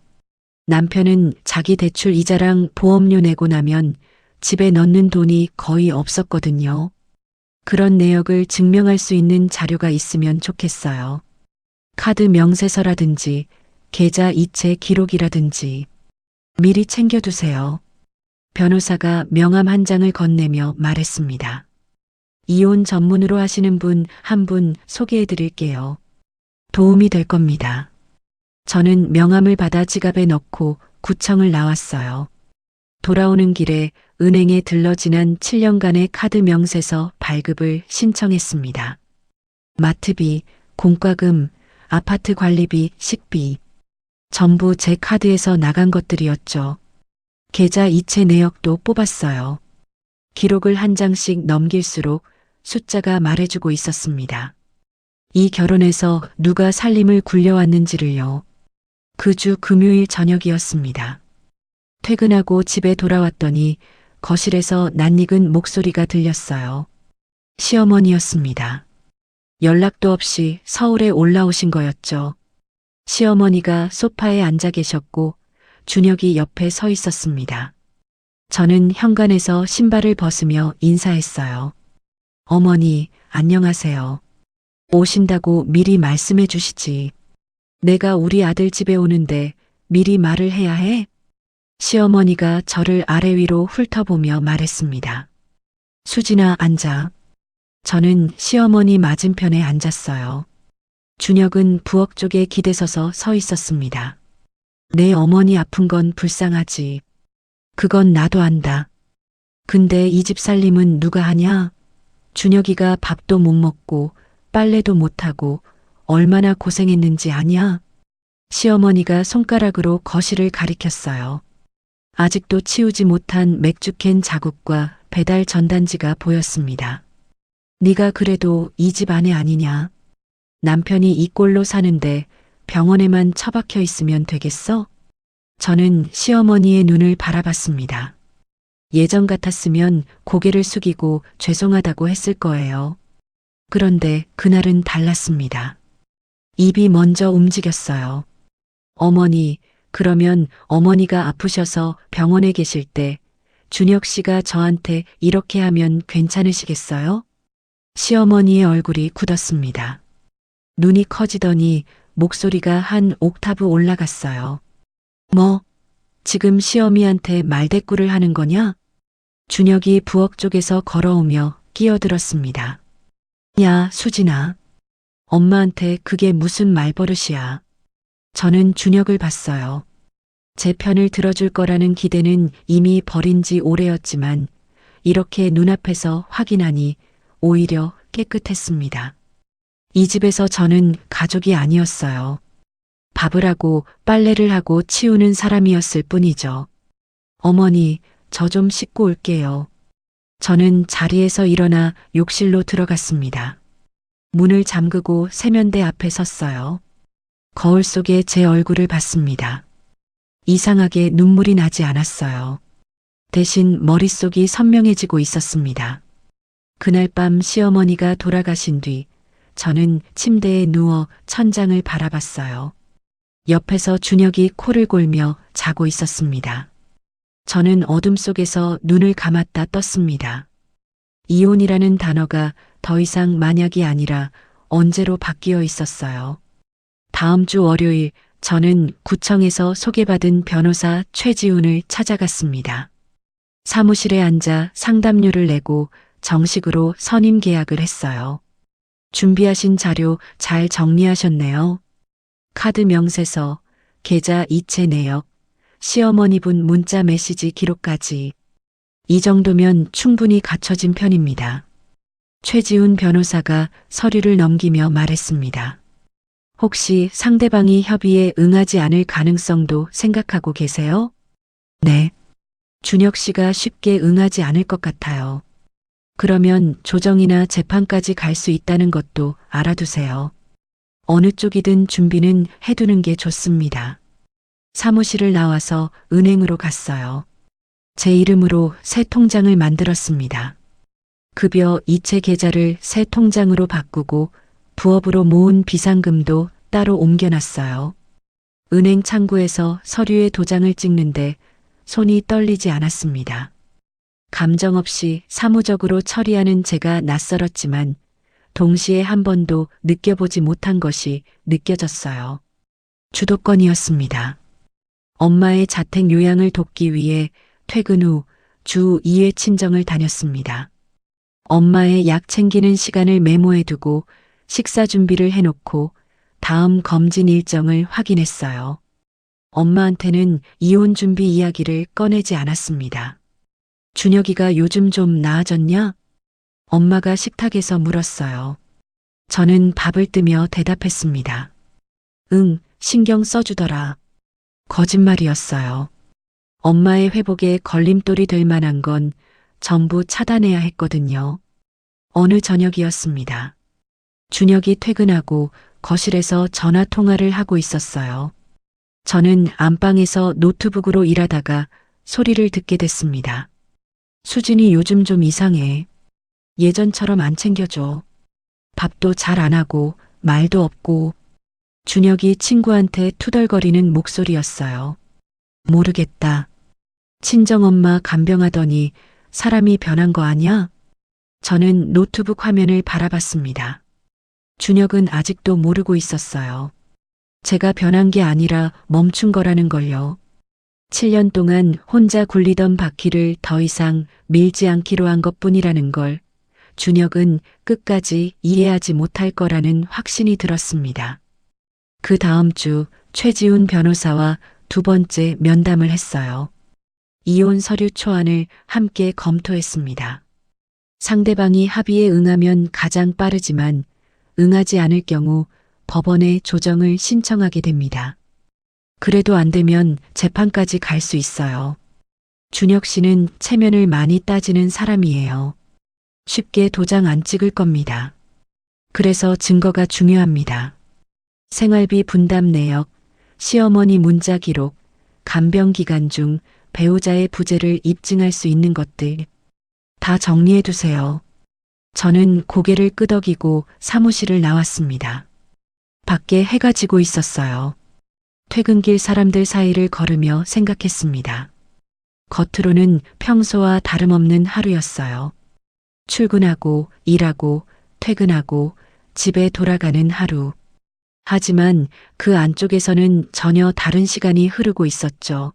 남편은 자기 대출 이자랑 보험료 내고 나면 집에 넣는 돈이 거의 없었거든요. 그런 내역을 증명할 수 있는 자료가 있으면 좋겠어요. 카드 명세서라든지 계좌 이체 기록이라든지 미리 챙겨두세요. 변호사가 명함 한 장을 건네며 말했습니다. 이혼 전문으로 하시는 분 한 분 소개해 드릴게요. 도움이 될 겁니다. 저는 명함을 받아 지갑에 넣고 구청을 나왔어요. 돌아오는 길에 은행에 들러 지난 7년간의 카드 명세서 발급을 신청했습니다. 마트비, 공과금, 아파트 관리비, 식비. 전부 제 카드에서 나간 것들이었죠. 계좌 이체 내역도 뽑았어요. 기록을 한 장씩 넘길수록 숫자가 말해주고 있었습니다. 이 결혼에서 누가 살림을 굴려왔는지를요. 그 주 금요일 저녁이었습니다. 퇴근하고 집에 돌아왔더니 거실에서 낯익은 목소리가 들렸어요. 시어머니였습니다. 연락도 없이 서울에 올라오신 거였죠. 시어머니가 소파에 앉아 계셨고 준혁이 옆에 서 있었습니다. 저는 현관에서 신발을 벗으며 인사했어요. 어머니, 안녕하세요. 오신다고 미리 말씀해 주시지. 내가 우리 아들 집에 오는데 미리 말을 해야 해? 시어머니가 저를 아래 위로 훑어보며 말했습니다. 수진아, 앉아. 저는 시어머니 맞은편에 앉았어요. 준혁은 부엌 쪽에 기대서서 서 있었습니다. 내 어머니 아픈 건 불쌍하지. 그건 나도 안다. 근데 이 집 살림은 누가 하냐? 준혁이가 밥도 못 먹고 빨래도 못하고 얼마나 고생했는지 아냐? 시어머니가 손가락으로 거실을 가리켰어요. 아직도 치우지 못한 맥주캔 자국과 배달 전단지가 보였습니다. 네가 그래도 이 집 아내 아니냐? 남편이 이 꼴로 사는데 병원에만 처박혀 있으면 되겠어? 저는 시어머니의 눈을 바라봤습니다. 예전 같았으면 고개를 숙이고 죄송하다고 했을 거예요. 그런데 그날은 달랐습니다. 입이 먼저 움직였어요. 어머니, 그러면 어머니가 아프셔서 병원에 계실 때 준혁 씨가 저한테 이렇게 하면 괜찮으시겠어요? 시어머니의 얼굴이 굳었습니다. 눈이 커지더니 목소리가 한 옥타브 올라갔어요. 뭐, 지금 시어미한테 말대꾸를 하는 거냐? 준혁이 부엌 쪽에서 걸어오며 끼어들었습니다. 야, 수진아. 엄마한테 그게 무슨 말버릇이야. 저는 준혁을 봤어요. 제 편을 들어줄 거라는 기대는 이미 버린 지 오래였지만 이렇게 눈앞에서 확인하니 오히려 깨끗했습니다. 이 집에서 저는 가족이 아니었어요. 밥을 하고 빨래를 하고 치우는 사람이었을 뿐이죠. 어머니, 저 좀 씻고 올게요. 저는 자리에서 일어나 욕실로 들어갔습니다. 문을 잠그고 세면대 앞에 섰어요. 거울 속에 제 얼굴을 봤습니다. 이상하게 눈물이 나지 않았어요. 대신 머릿속이 선명해지고 있었습니다. 그날 밤 시어머니가 돌아가신 뒤 저는 침대에 누워 천장을 바라봤어요. 옆에서 준혁이 코를 골며 자고 있었습니다. 저는 어둠 속에서 눈을 감았다 떴습니다. 이혼이라는 단어가 더 이상 만약이 아니라 언제로 바뀌어 있었어요. 다음 주 월요일 저는 구청에서 소개받은 변호사 최지훈을 찾아갔습니다. 사무실에 앉아 상담료를 내고 정식으로 선임 계약을 했어요. 준비하신 자료 잘 정리하셨네요. 카드 명세서, 계좌 이체 내역, 시어머니 분 문자 메시지 기록까지. 이 정도면 충분히 갖춰진 편입니다. 최지훈 변호사가 서류를 넘기며 말했습니다. 혹시 상대방이 협의에 응하지 않을 가능성도 생각하고 계세요? 네. 준혁 씨가 쉽게 응하지 않을 것 같아요. 그러면 조정이나 재판까지 갈 수 있다는 것도 알아두세요. 어느 쪽이든 준비는 해두는 게 좋습니다. 사무실을 나와서 은행으로 갔어요. 제 이름으로 새 통장을 만들었습니다. 급여 이체 계좌를 새 통장으로 바꾸고 부업으로 모은 비상금도 따로 옮겨놨어요. 은행 창구에서 서류에 도장을 찍는데 손이 떨리지 않았습니다. 감정 없이 사무적으로 처리하는 제가 낯설었지만 동시에 한 번도 느껴보지 못한 것이 느껴졌어요. 주도권이었습니다. 엄마의 자택 요양을 돕기 위해 퇴근 후 주 2회 친정을 다녔습니다. 엄마의 약 챙기는 시간을 메모해두고 식사 준비를 해놓고 다음 검진 일정을 확인했어요. 엄마한테는 이혼 준비 이야기를 꺼내지 않았습니다. 준혁이가 요즘 좀 나아졌냐? 엄마가 식탁에서 물었어요. 저는 밥을 뜨며 대답했습니다. 응, 신경 써주더라. 거짓말이었어요. 엄마의 회복에 걸림돌이 될 만한 건 전부 차단해야 했거든요. 어느 저녁이었습니다. 준혁이 퇴근하고 거실에서 전화 통화를 하고 있었어요. 저는 안방에서 노트북으로 일하다가 소리를 듣게 됐습니다. 수진이 요즘 좀 이상해. 예전처럼 안 챙겨줘. 밥도 잘 안 하고 말도 없고. 준혁이 친구한테 투덜거리는 목소리였어요. 모르겠다. 친정엄마 간병하더니 사람이 변한 거 아니야? 저는 노트북 화면을 바라봤습니다. 준혁은 아직도 모르고 있었어요. 제가 변한 게 아니라 멈춘 거라는 걸요. 7년 동안 혼자 굴리던 바퀴를 더 이상 밀지 않기로 한 것뿐이라는 걸 준혁은 끝까지 이해하지 못할 거라는 확신이 들었습니다. 그 다음 주 최지훈 변호사와 두 번째 면담을 했어요. 이혼 서류 초안을 함께 검토했습니다. 상대방이 합의에 응하면 가장 빠르지만 응하지 않을 경우 법원에 조정을 신청하게 됩니다. 그래도 안 되면 재판까지 갈 수 있어요. 준혁 씨는 체면을 많이 따지는 사람이에요. 쉽게 도장 안 찍을 겁니다. 그래서 증거가 중요합니다. 생활비 분담 내역, 시어머니 문자 기록, 간병 기간 중 배우자의 부재를 입증할 수 있는 것들 다 정리해 두세요. 저는 고개를 끄덕이고 사무실을 나왔습니다. 밖에 해가 지고 있었어요. 퇴근길 사람들 사이를 걸으며 생각했습니다. 겉으로는 평소와 다름없는 하루였어요. 출근하고 일하고 퇴근하고 집에 돌아가는 하루. 하지만 그 안쪽에서는 전혀 다른 시간이 흐르고 있었죠.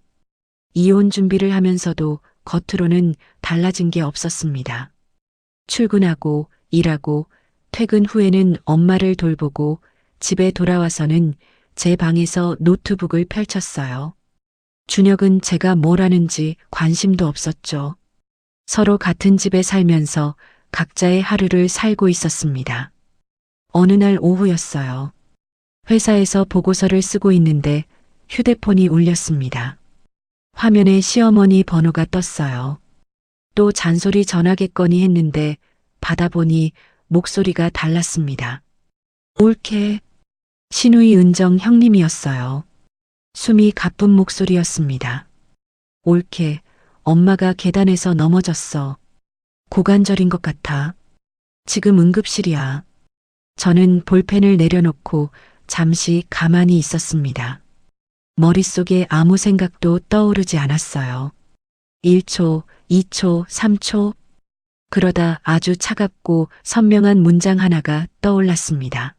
이혼 준비를 하면서도 겉으로는 달라진 게 없었습니다. 출근하고 일하고 퇴근 후에는 엄마를 돌보고 집에 돌아와서는 제 방에서 노트북을 펼쳤어요. 준혁은 제가 뭘 하는지 관심도 없었죠. 서로 같은 집에 살면서 각자의 하루를 살고 있었습니다. 어느 날 오후였어요. 회사에서 보고서를 쓰고 있는데 휴대폰이 울렸습니다. 화면에 시어머니 번호가 떴어요. 또 잔소리 전화겠거니 했는데 받아보니 목소리가 달랐습니다. 옳게 신우이 은정 형님이었어요. 숨이 가쁜 목소리였습니다. 옳게 엄마가 계단에서 넘어졌어. 고관절인 것 같아. 지금 응급실이야. 저는 볼펜을 내려놓고 잠시 가만히 있었습니다. 머릿속에 아무 생각도 떠오르지 않았어요. 1초, 2초, 3초. 그러다 아주 차갑고 선명한 문장 하나가 떠올랐습니다.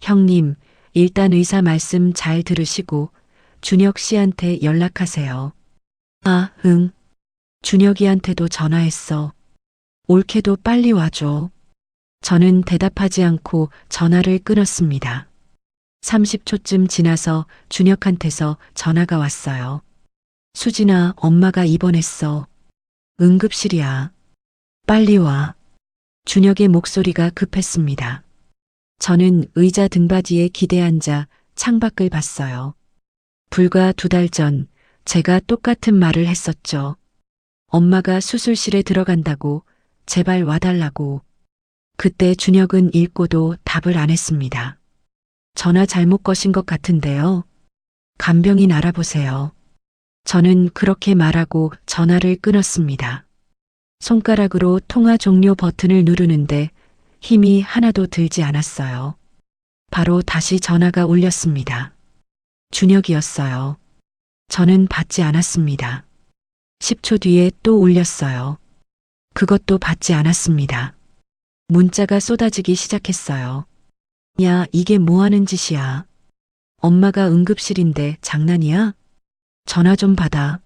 형님, 일단 의사 말씀 잘 들으시고 준혁 씨한테 연락하세요. 아, 응. 준혁이한테도 전화했어. 옳게도 빨리 와줘. 저는 대답하지 않고 전화를 끊었습니다. 30초쯤 지나서 준혁한테서 전화가 왔어요. 수진아, 엄마가 입원했어. 응급실이야. 빨리 와. 준혁의 목소리가 급했습니다. 저는 의자 등받이에 기대앉아 창밖을 봤어요. 불과 2달 전 제가 똑같은 말을 했었죠. 엄마가 수술실에 들어간다고, 제발 와달라고. 그때 준혁은 읽고도 답을 안 했습니다. 전화 잘못 거신 것 같은데요. 간병인 알아보세요. 저는 그렇게 말하고 전화를 끊었습니다. 손가락으로 통화 종료 버튼을 누르는데 힘이 하나도 들지 않았어요. 바로 다시 전화가 울렸습니다. 준혁이었어요. 저는 받지 않았습니다. 10초 뒤에 또 울렸어요. 그것도 받지 않았습니다. 문자가 쏟아지기 시작했어요. 야, 이게 뭐 하는 짓이야? 엄마가 응급실인데 장난이야? 전화 좀 받아.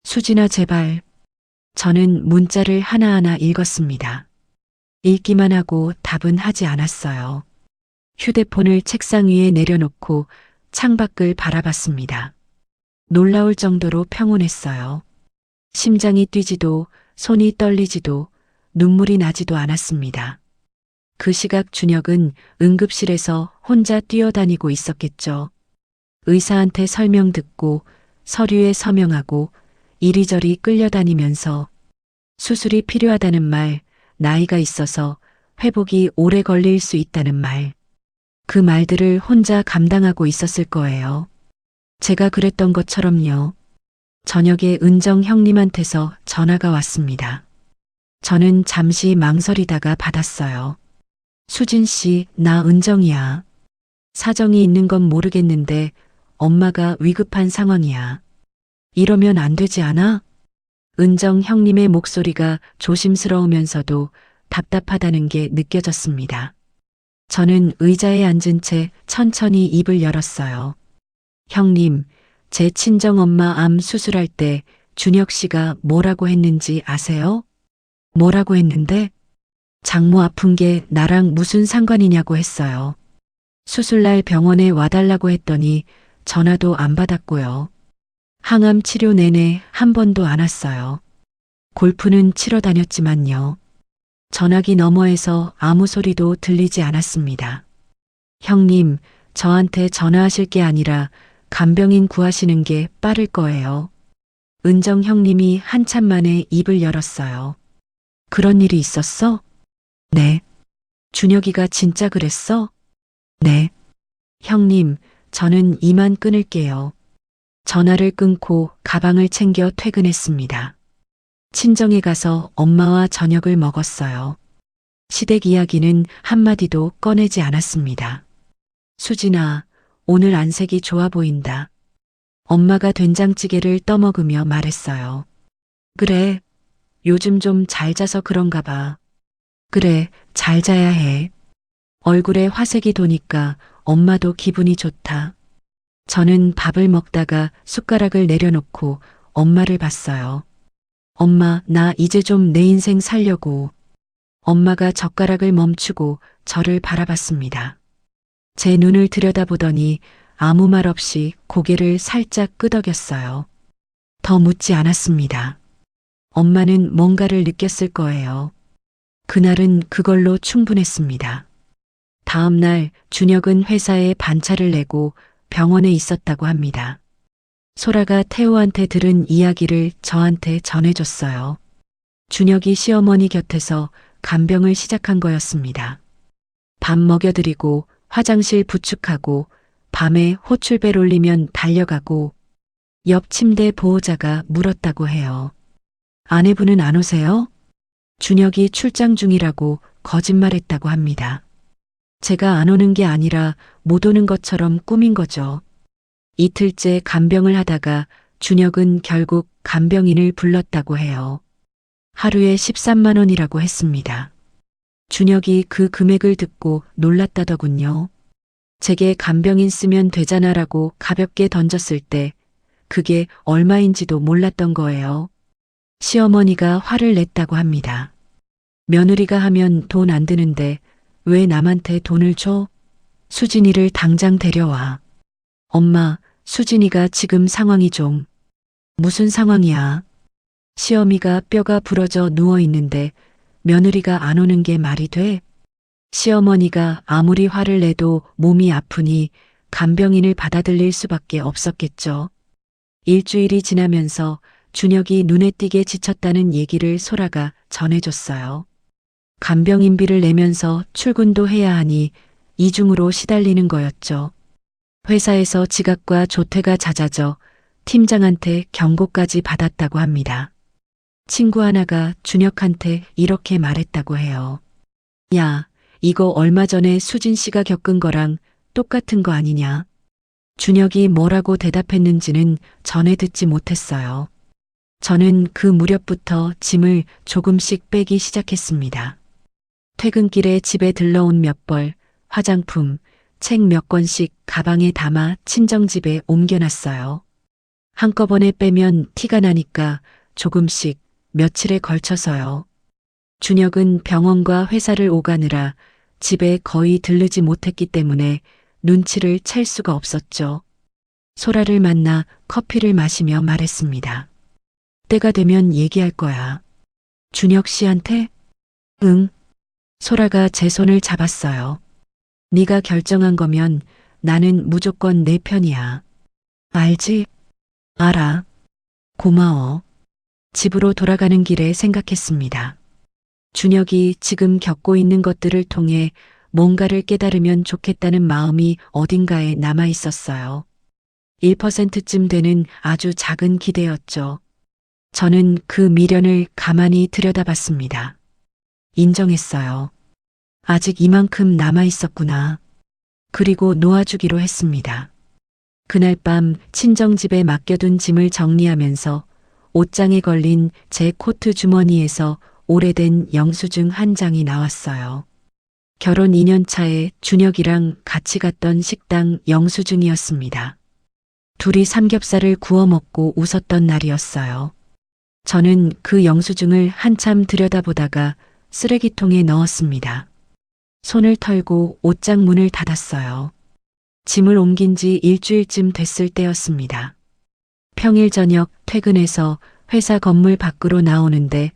수진아, 제발. 저는 문자를 하나하나 읽었습니다. 읽기만 하고 답은 하지 않았어요. 휴대폰을 책상 위에 내려놓고 창밖을 바라봤습니다. 놀라울 정도로 평온했어요. 심장이 뛰지도 손이 떨리지도 눈물이 나지도 않았습니다. 그 시각 준혁은 응급실에서 혼자 뛰어다니고 있었겠죠. 의사한테 설명 듣고 서류에 서명하고 이리저리 끌려다니면서 수술이 필요하다는 말, 나이가 있어서 회복이 오래 걸릴 수 있다는 말. 그 말들을 혼자 감당하고 있었을 거예요. 제가 그랬던 것처럼요. 저녁에 은정 형님한테서 전화가 왔습니다. 저는 잠시 망설이다가 받았어요. 수진 씨, 나 은정이야. 사정이 있는 건 모르겠는데 엄마가 위급한 상황이야. 이러면 안 되지 않아? 은정 형님의 목소리가 조심스러우면서도 답답하다는 게 느껴졌습니다. 저는 의자에 앉은 채 천천히 입을 열었어요. 형님, 제 친정엄마 암 수술할 때 준혁 씨가 뭐라고 했는지 아세요? 뭐라고 했는데? 장모 아픈 게 나랑 무슨 상관이냐고 했어요. 수술날 병원에 와달라고 했더니 전화도 안 받았고요. 항암 치료 내내 한 번도 안 왔어요. 골프는 치러 다녔지만요. 전화기 너머에서 아무 소리도 들리지 않았습니다. 형님, 저한테 전화하실 게 아니라 간병인 구하시는 게 빠를 거예요. 은정 형님이 한참 만에 입을 열었어요. 그런 일이 있었어? 네. 준혁이가 진짜 그랬어? 네. 형님, 저는 이만 끊을게요. 전화를 끊고 가방을 챙겨 퇴근했습니다. 친정에 가서 엄마와 저녁을 먹었어요. 시댁 이야기는 한마디도 꺼내지 않았습니다. 수진아, 오늘 안색이 좋아 보인다. 엄마가 된장찌개를 떠먹으며 말했어요. 그래, 요즘 좀 잘 자서 그런가 봐. 그래, 잘 자야 해. 얼굴에 화색이 도니까 엄마도 기분이 좋다. 저는 밥을 먹다가 숟가락을 내려놓고 엄마를 봤어요. 엄마, 나 이제 좀 내 인생 살려고. 엄마가 젓가락을 멈추고 저를 바라봤습니다. 제 눈을 들여다보더니 아무 말 없이 고개를 살짝 끄덕였어요. 더 묻지 않았습니다. 엄마는 뭔가를 느꼈을 거예요. 그날은 그걸로 충분했습니다. 다음 날 준혁은 회사에 반차를 내고 병원에 있었다고 합니다. 소라가 태호한테 들은 이야기를 저한테 전해줬어요. 준혁이 시어머니 곁에서 간병을 시작한 거였습니다. 밥 먹여드리고 화장실 부축하고 밤에 호출벨 울리면 달려가고 옆 침대 보호자가 물었다고 해요. 아내분은 안 오세요? 준혁이 출장 중이라고 거짓말했다고 합니다. 제가 안 오는 게 아니라 못 오는 것처럼 꾸민 거죠. 이틀째 간병을 하다가 준혁은 결국 간병인을 불렀다고 해요. 하루에 13만 원이라고 했습니다. 준혁이 그 금액을 듣고 놀랐다더군요. 제게 간병인 쓰면 되잖아라고 가볍게 던졌을 때 그게 얼마인지도 몰랐던 거예요. 시어머니가 화를 냈다고 합니다. 며느리가 하면 돈 안 드는데 왜 남한테 돈을 줘? 수진이를 당장 데려와. 엄마, 수진이가 지금 상황이 좀. 무슨 상황이야? 시어미가 뼈가 부러져 누워 있는데 며느리가 안 오는 게 말이 돼? 시어머니가 아무리 화를 내도 몸이 아프니 간병인을 받아들일 수밖에 없었겠죠. 일주일이 지나면서 준혁이 눈에 띄게 지쳤다는 얘기를 소라가 전해줬어요. 간병인비를 내면서 출근도 해야 하니 이중으로 시달리는 거였죠. 회사에서 지각과 조퇴가 잦아져 팀장한테 경고까지 받았다고 합니다. 친구 하나가 준혁한테 이렇게 말했다고 해요. 야, 이거 얼마 전에 수진 씨가 겪은 거랑 똑같은 거 아니냐? 준혁이 뭐라고 대답했는지는 전에 듣지 못했어요. 저는 그 무렵부터 짐을 조금씩 빼기 시작했습니다. 퇴근길에 집에 들러온 몇 벌, 화장품, 책 몇 권씩 가방에 담아 친정집에 옮겨놨어요. 한꺼번에 빼면 티가 나니까 조금씩 며칠에 걸쳐서요. 준혁은 병원과 회사를 오가느라 집에 거의 들르지 못했기 때문에 눈치를 챌 수가 없었죠. 소라를 만나 커피를 마시며 말했습니다. 때가 되면 얘기할 거야. 준혁 씨한테? 응. 소라가 제 손을 잡았어요. 네가 결정한 거면 나는 무조건 내 편이야. 알지? 알아. 고마워. 집으로 돌아가는 길에 생각했습니다. 준혁이 지금 겪고 있는 것들을 통해 뭔가를 깨달으면 좋겠다는 마음이 어딘가에 남아 있었어요. 1%쯤 되는 아주 작은 기대였죠. 저는 그 미련을 가만히 들여다봤습니다. 인정했어요. 아직 이만큼 남아 있었구나. 그리고 놓아주기로 했습니다. 그날 밤 친정집에 맡겨둔 짐을 정리하면서 옷장에 걸린 제 코트 주머니에서 오래된 영수증 한 장이 나왔어요. 결혼 2년 차에 준혁이랑 같이 갔던 식당 영수증이었습니다. 둘이 삼겹살을 구워 먹고 웃었던 날이었어요. 저는 그 영수증을 한참 들여다보다가 쓰레기통에 넣었습니다. 손을 털고 옷장 문을 닫았어요. 짐을 옮긴 지 일주일쯤 됐을 때였습니다. 평일 저녁 퇴근해서 회사 건물 밖으로 나오는데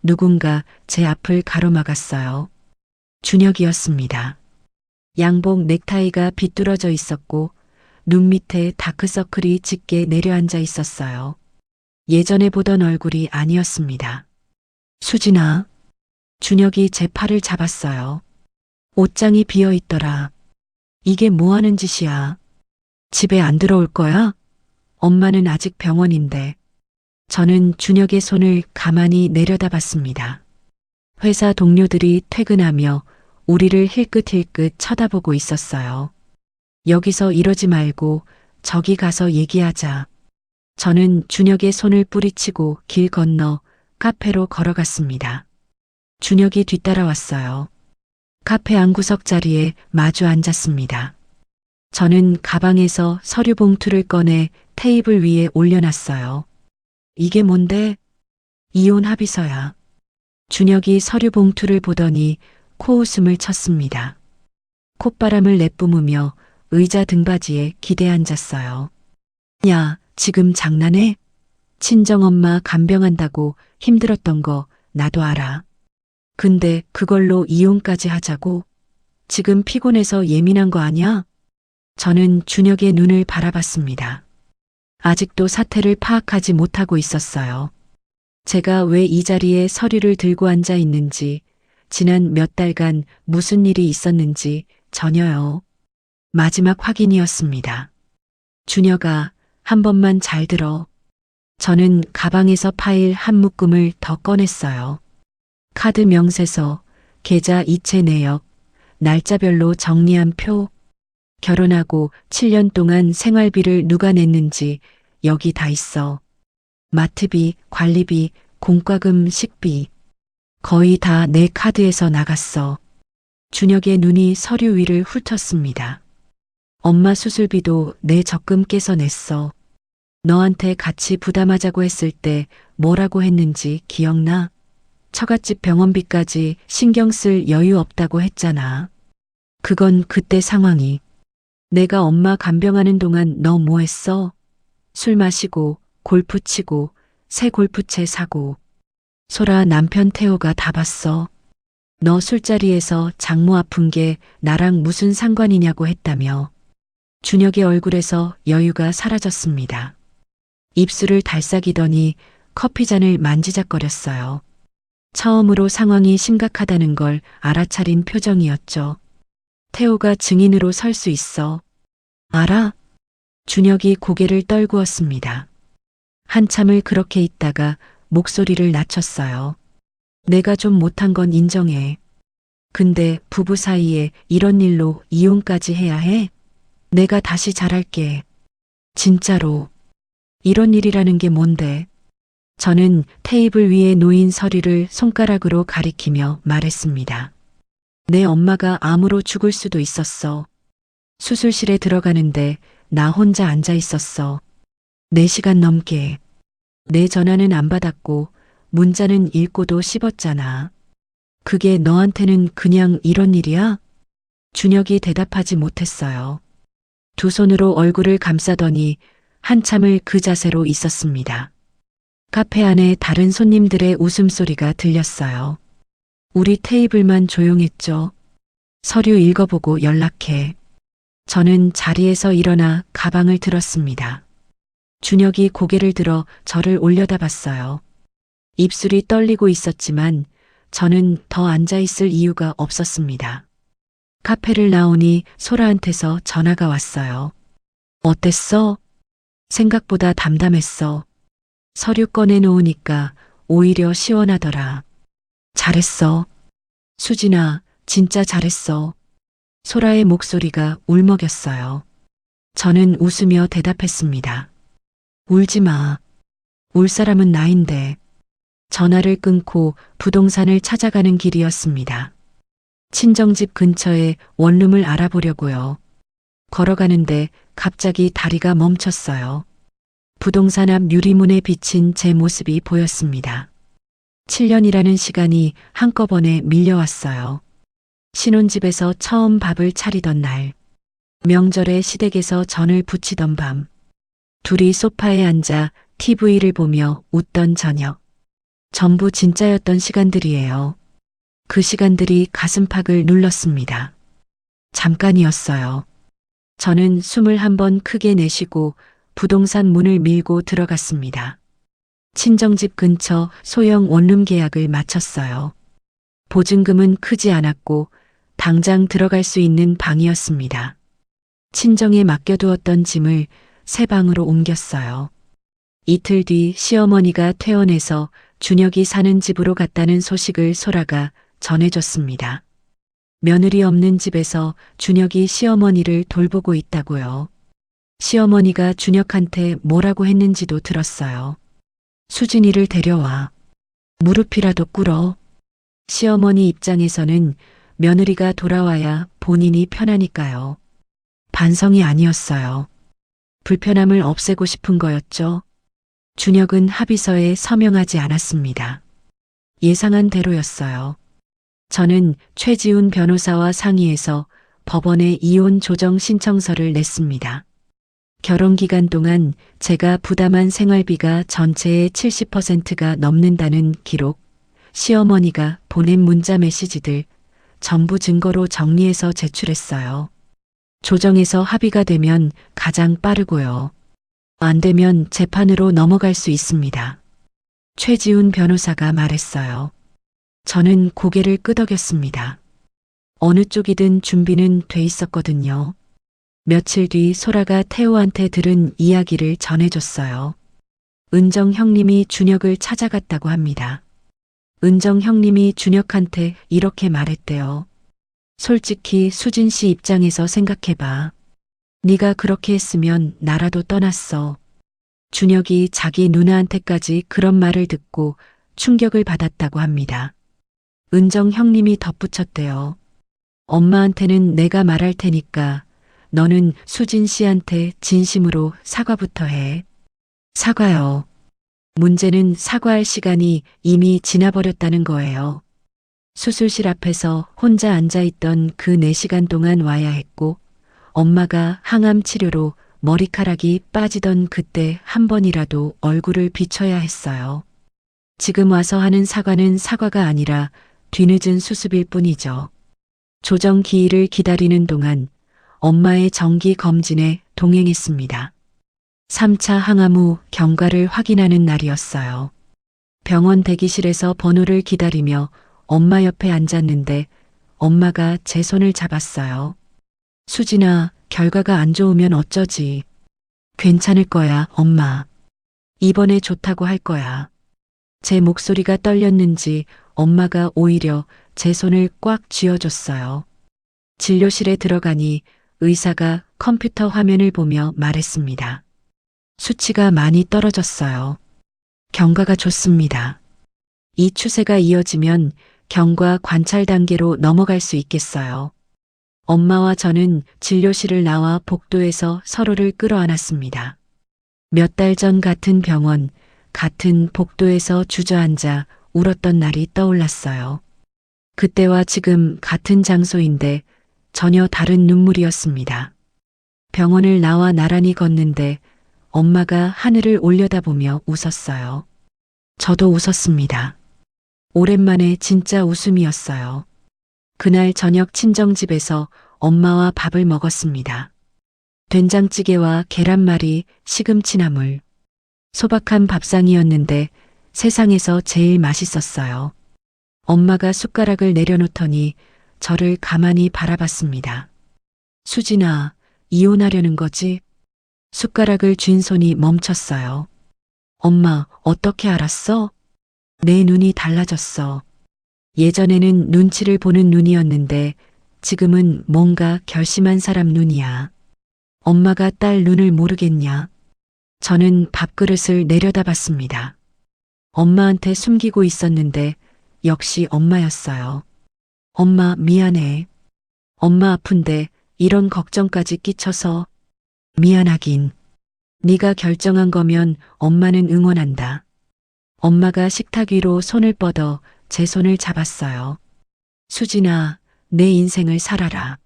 누군가 제 앞을 가로막았어요. 준혁이었습니다. 양복 넥타이가 비뚤어져 있었고 눈 밑에 다크서클이 짙게 내려앉아 있었어요. 예전에 보던 얼굴이 아니었습니다. 수진아. 준혁이 제 팔을 잡았어요. 옷장이 비어 있더라. 이게 뭐 하는 짓이야? 집에 안 들어올 거야? 엄마는 아직 병원인데. 저는 준혁의 손을 가만히 내려다봤습니다. 회사 동료들이 퇴근하며 우리를 힐끗힐끗 쳐다보고 있었어요. 여기서 이러지 말고 저기 가서 얘기하자. 저는 준혁의 손을 뿌리치고 길 건너 카페로 걸어갔습니다. 준혁이 뒤따라왔어요. 카페 안구석 자리에 마주 앉았습니다. 저는 가방에서 서류 봉투를 꺼내 테이블 위에 올려놨어요. 이게 뭔데? 이혼 합의서야. 준혁이 서류 봉투를 보더니 코웃음을 쳤습니다. 콧바람을 내뿜으며 의자 등받이에 기대 앉았어요. 야, 지금 장난해? 친정엄마 간병한다고 힘들었던 거 나도 알아. 근데 그걸로 이혼까지 하자고? 지금 피곤해서 예민한 거 아니야? 저는 준혁의 눈을 바라봤습니다. 아직도 사태를 파악하지 못하고 있었어요. 제가 왜 이 자리에 서류를 들고 앉아 있는지, 지난 몇 달간 무슨 일이 있었는지 전혀요. 마지막 확인이었습니다. 준혁아, 한 번만 잘 들어. 저는 가방에서 파일 한 묶음을 더 꺼냈어요. 카드 명세서, 계좌 이체 내역, 날짜별로 정리한 표, 결혼하고 7년 동안 생활비를 누가 냈는지 여기 다 있어. 마트비, 관리비, 공과금, 식비. 거의 다 내 카드에서 나갔어. 준혁의 눈이 서류 위를 훑었습니다. 엄마 수술비도 내 적금 깨서 냈어. 너한테 같이 부담하자고 했을 때 뭐라고 했는지 기억나? 처갓집 병원비까지 신경 쓸 여유 없다고 했잖아. 그건 그때 상황이. 내가 엄마 간병하는 동안 너 뭐 했어? 술 마시고, 골프 치고, 새 골프채 사고. 소라 남편 태호가 다 봤어. 너 술자리에서 장모 아픈 게 나랑 무슨 상관이냐고 했다며. 준혁의 얼굴에서 여유가 사라졌습니다. 입술을 달싹이더니 커피잔을 만지작거렸어요. 처음으로 상황이 심각하다는 걸 알아차린 표정이었죠. 태호가 증인으로 설 수 있어. 알아? 준혁이 고개를 떨구었습니다. 한참을 그렇게 있다가 목소리를 낮췄어요. 내가 좀 못한 건 인정해. 근데 부부 사이에 이런 일로 이혼까지 해야 해? 내가 다시 잘할게. 진짜로. 이런 일이라는 게 뭔데? 저는 테이블 위에 놓인 서류를 손가락으로 가리키며 말했습니다. 내 엄마가 암으로 죽을 수도 있었어. 수술실에 들어가는데 나 혼자 앉아 있었어. 4시간 넘게. 내 전화는 안 받았고 문자는 읽고도 씹었잖아. 그게 너한테는 그냥 이런 일이야? 준혁이 대답하지 못했어요. 두 손으로 얼굴을 감싸더니 한참을 그 자세로 있었습니다. 카페 안에 다른 손님들의 웃음소리가 들렸어요. 우리 테이블만 조용했죠. 서류 읽어보고 연락해. 저는 자리에서 일어나 가방을 들었습니다. 준혁이 고개를 들어 저를 올려다봤어요. 입술이 떨리고 있었지만 저는 더 앉아있을 이유가 없었습니다. 카페를 나오니 소라한테서 전화가 왔어요. 어땠어? 생각보다 담담했어. 서류 꺼내놓으니까 오히려 시원하더라. 잘했어. 수진아, 진짜 잘했어. 소라의 목소리가 울먹였어요. 저는 웃으며 대답했습니다. 울지 마. 울 사람은 나인데. 전화를 끊고 부동산을 찾아가는 길이었습니다. 친정집 근처에 원룸을 알아보려고요. 걸어가는데 갑자기 다리가 멈췄어요. 부동산 앞 유리문에 비친 제 모습이 보였습니다. 7년이라는 시간이 한꺼번에 밀려왔어요. 신혼집에서 처음 밥을 차리던 날, 명절에 시댁에서 전을 부치던 밤, 둘이 소파에 앉아 TV를 보며 웃던 저녁. 전부 진짜였던 시간들이에요. 그 시간들이 가슴팍을 눌렀습니다. 잠깐이었어요. 저는 숨을 한번 크게 내쉬고 부동산 문을 밀고 들어갔습니다. 친정집 근처 소형 원룸 계약을 마쳤어요. 보증금은 크지 않았고 당장 들어갈 수 있는 방이었습니다. 친정에 맡겨두었던 짐을 새 방으로 옮겼어요. 이틀 뒤 시어머니가 퇴원해서 준혁이 사는 집으로 갔다는 소식을 소라가 전해줬습니다. 며느리 없는 집에서 준혁이 시어머니를 돌보고 있다고요. 시어머니가 준혁한테 뭐라고 했는지도 들었어요. 수진이를 데려와. 무릎이라도 꿇어. 시어머니 입장에서는 며느리가 돌아와야 본인이 편하니까요. 반성이 아니었어요. 불편함을 없애고 싶은 거였죠. 준혁은 합의서에 서명하지 않았습니다. 예상한 대로였어요. 저는 최지훈 변호사와 상의해서 법원에 이혼 조정 신청서를 냈습니다. 결혼 기간 동안 제가 부담한 생활비가 전체의 70%가 넘는다는 기록, 시어머니가 보낸 문자 메시지들 전부 증거로 정리해서 제출했어요. 조정에서 합의가 되면 가장 빠르고요. 안 되면 재판으로 넘어갈 수 있습니다. 최지훈 변호사가 말했어요. 저는 고개를 끄덕였습니다. 어느 쪽이든 준비는 돼 있었거든요. 며칠 뒤 소라가 태호한테 들은 이야기를 전해줬어요. 은정 형님이 준혁을 찾아갔다고 합니다. 은정 형님이 준혁한테 이렇게 말했대요. 솔직히 수진 씨 입장에서 생각해봐. 네가 그렇게 했으면 나라도 떠났어. 준혁이 자기 누나한테까지 그런 말을 듣고 충격을 받았다고 합니다. 은정 형님이 덧붙였대요. 엄마한테는 내가 말할 테니까 너는 수진 씨한테 진심으로 사과부터 해. 사과요. 문제는 사과할 시간이 이미 지나버렸다는 거예요. 수술실 앞에서 혼자 앉아있던 그 4시간 동안 와야 했고 엄마가 항암 치료로 머리카락이 빠지던 그때 한 번이라도 얼굴을 비춰야 했어요. 지금 와서 하는 사과는 사과가 아니라 뒤늦은 수습일 뿐이죠. 조정 기일을 기다리는 동안 엄마의 정기 검진에 동행했습니다. 3차 항암 후 경과를 확인하는 날이었어요. 병원 대기실에서 번호를 기다리며 엄마 옆에 앉았는데 엄마가 제 손을 잡았어요. 수진아, 결과가 안 좋으면 어쩌지. 괜찮을 거야, 엄마. 이번에 좋다고 할 거야. 제 목소리가 떨렸는지 엄마가 오히려 제 손을 꽉 쥐어줬어요. 진료실에 들어가니 의사가 컴퓨터 화면을 보며 말했습니다. 수치가 많이 떨어졌어요. 경과가 좋습니다. 이 추세가 이어지면 경과 관찰 단계로 넘어갈 수 있겠어요. 엄마와 저는 진료실을 나와 복도에서 서로를 끌어안았습니다. 몇 달 전 같은 병원, 같은 복도에서 주저앉아 울었던 날이 떠올랐어요. 그때와 지금 같은 장소인데 전혀 다른 눈물이었습니다. 병원을 나와 나란히 걷는데 엄마가 하늘을 올려다보며 웃었어요. 저도 웃었습니다. 오랜만에 진짜 웃음이었어요. 그날 저녁 친정집에서 엄마와 밥을 먹었습니다. 된장찌개와 계란말이, 시금치나물. 소박한 밥상이었는데 세상에서 제일 맛있었어요. 엄마가 숟가락을 내려놓더니 저를 가만히 바라봤습니다. 수진아, 이혼하려는 거지? 숟가락을 쥔 손이 멈췄어요. 엄마, 어떻게 알았어? 내 눈이 달라졌어. 예전에는 눈치를 보는 눈이었는데 지금은 뭔가 결심한 사람 눈이야. 엄마가 딸 눈을 모르겠냐? 저는 밥그릇을 내려다봤습니다. 엄마한테 숨기고 있었는데 역시 엄마였어요. 엄마 미안해. 엄마 아픈데 이런 걱정까지 끼쳐서 미안하긴. 네가 결정한 거면 엄마는 응원한다. 엄마가 식탁 위로 손을 뻗어 제 손을 잡았어요. 수진아, 내 인생을 살아라.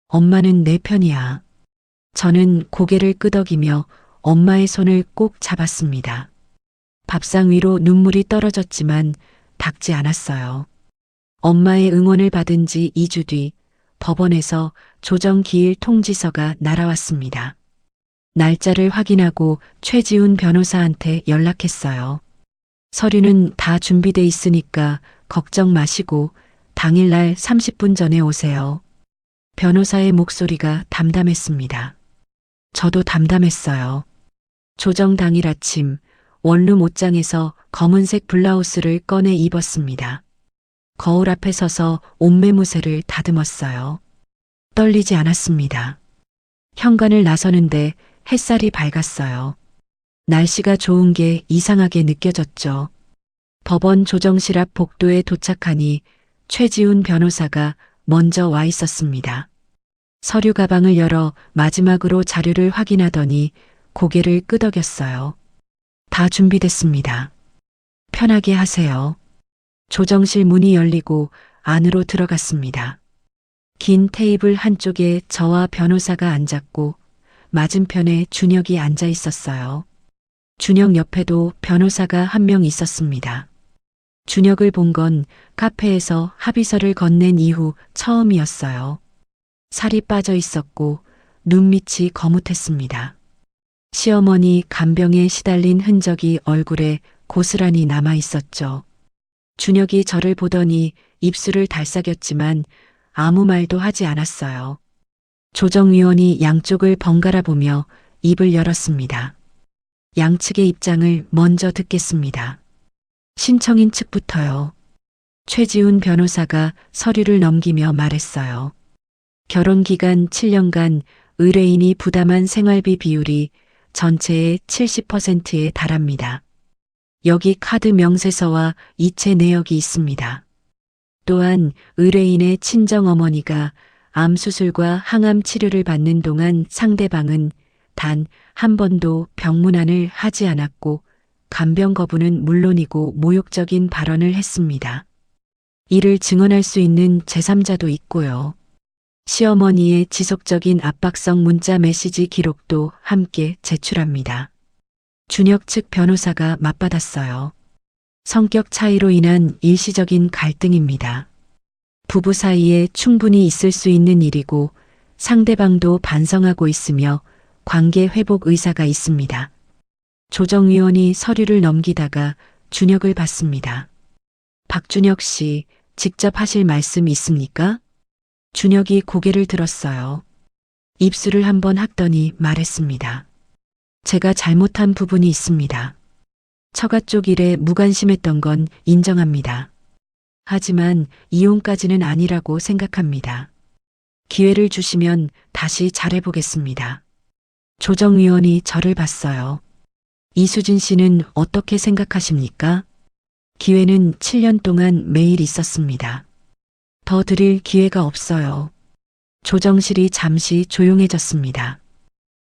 엄마는 내 편이야. 저는 고개를 끄덕이며 엄마의 손을 꼭 잡았습니다. 밥상 위로 눈물이 떨어졌지만 닦지 않았어요. 엄마의 응원을 받은 지 2주 뒤 법원에서 조정기일 통지서가 날아왔습니다. 날짜를 확인하고 최지훈 변호사한테 연락했어요. 서류는 다 준비돼 있으니까 걱정 마시고 당일날 30분 전에 오세요. 변호사의 목소리가 담담했습니다. 저도 담담했어요. 조정 당일 아침 원룸 옷장에서 검은색 블라우스를 꺼내 입었습니다. 거울 앞에 서서 옷매무새를 다듬었어요. 떨리지 않았습니다. 현관을 나서는데 햇살이 밝았어요. 날씨가 좋은 게 이상하게 느껴졌죠. 법원 조정실 앞 복도에 도착하니 최지훈 변호사가 먼저 와 있었습니다. 서류 가방을 열어 마지막으로 자료를 확인하더니 고개를 끄덕였어요. 다 준비됐습니다. 편하게 하세요. 조정실 문이 열리고 안으로 들어갔습니다. 긴 테이블 한쪽에 저와 변호사가 앉았고 맞은편에 준혁이 앉아 있었어요. 준혁 옆에도 변호사가 한 명 있었습니다. 준혁을 본 건 카페에서 합의서를 건넨 이후 처음이었어요. 살이 빠져 있었고 눈밑이 거뭇했습니다. 시어머니 간병에 시달린 흔적이 얼굴에 고스란히 남아 있었죠. 준혁이 저를 보더니 입술을 달싹였지만 아무 말도 하지 않았어요. 조정위원이 양쪽을 번갈아 보며 입을 열었습니다. 양측의 입장을 먼저 듣겠습니다. 신청인 측부터요. 최지훈 변호사가 서류를 넘기며 말했어요. 결혼 기간 7년간 의뢰인이 부담한 생활비 비율이 전체의 70%에 달합니다. 여기 카드 명세서와 이체 내역이 있습니다. 또한 의뢰인의 친정어머니가 암 수술과 항암 치료를 받는 동안 상대방은 단 한 번도 병문안을 하지 않았고 간병 거부는 물론이고 모욕적인 발언을 했습니다. 이를 증언할 수 있는 제3자도 있고요. 시어머니의 지속적인 압박성 문자 메시지 기록도 함께 제출합니다. 준혁 측 변호사가 맞받았어요. 성격 차이로 인한 일시적인 갈등입니다. 부부 사이에 충분히 있을 수 있는 일이고 상대방도 반성하고 있으며 관계 회복 의사가 있습니다. 조정위원이 서류를 넘기다가 준혁을 봤습니다. 박준혁 씨, 직접 하실 말씀 있습니까? 준혁이 고개를 들었어요. 입술을 한번 학더니 말했습니다. 제가 잘못한 부분이 있습니다. 처가 쪽 일에 무관심했던 건 인정합니다. 하지만 이혼까지는 아니라고 생각합니다. 기회를 주시면 다시 잘해보겠습니다. 조정위원이 저를 봤어요. 이수진 씨는 어떻게 생각하십니까? 기회는 7년 동안 매일 있었습니다. 더 드릴 기회가 없어요. 조정실이 잠시 조용해졌습니다.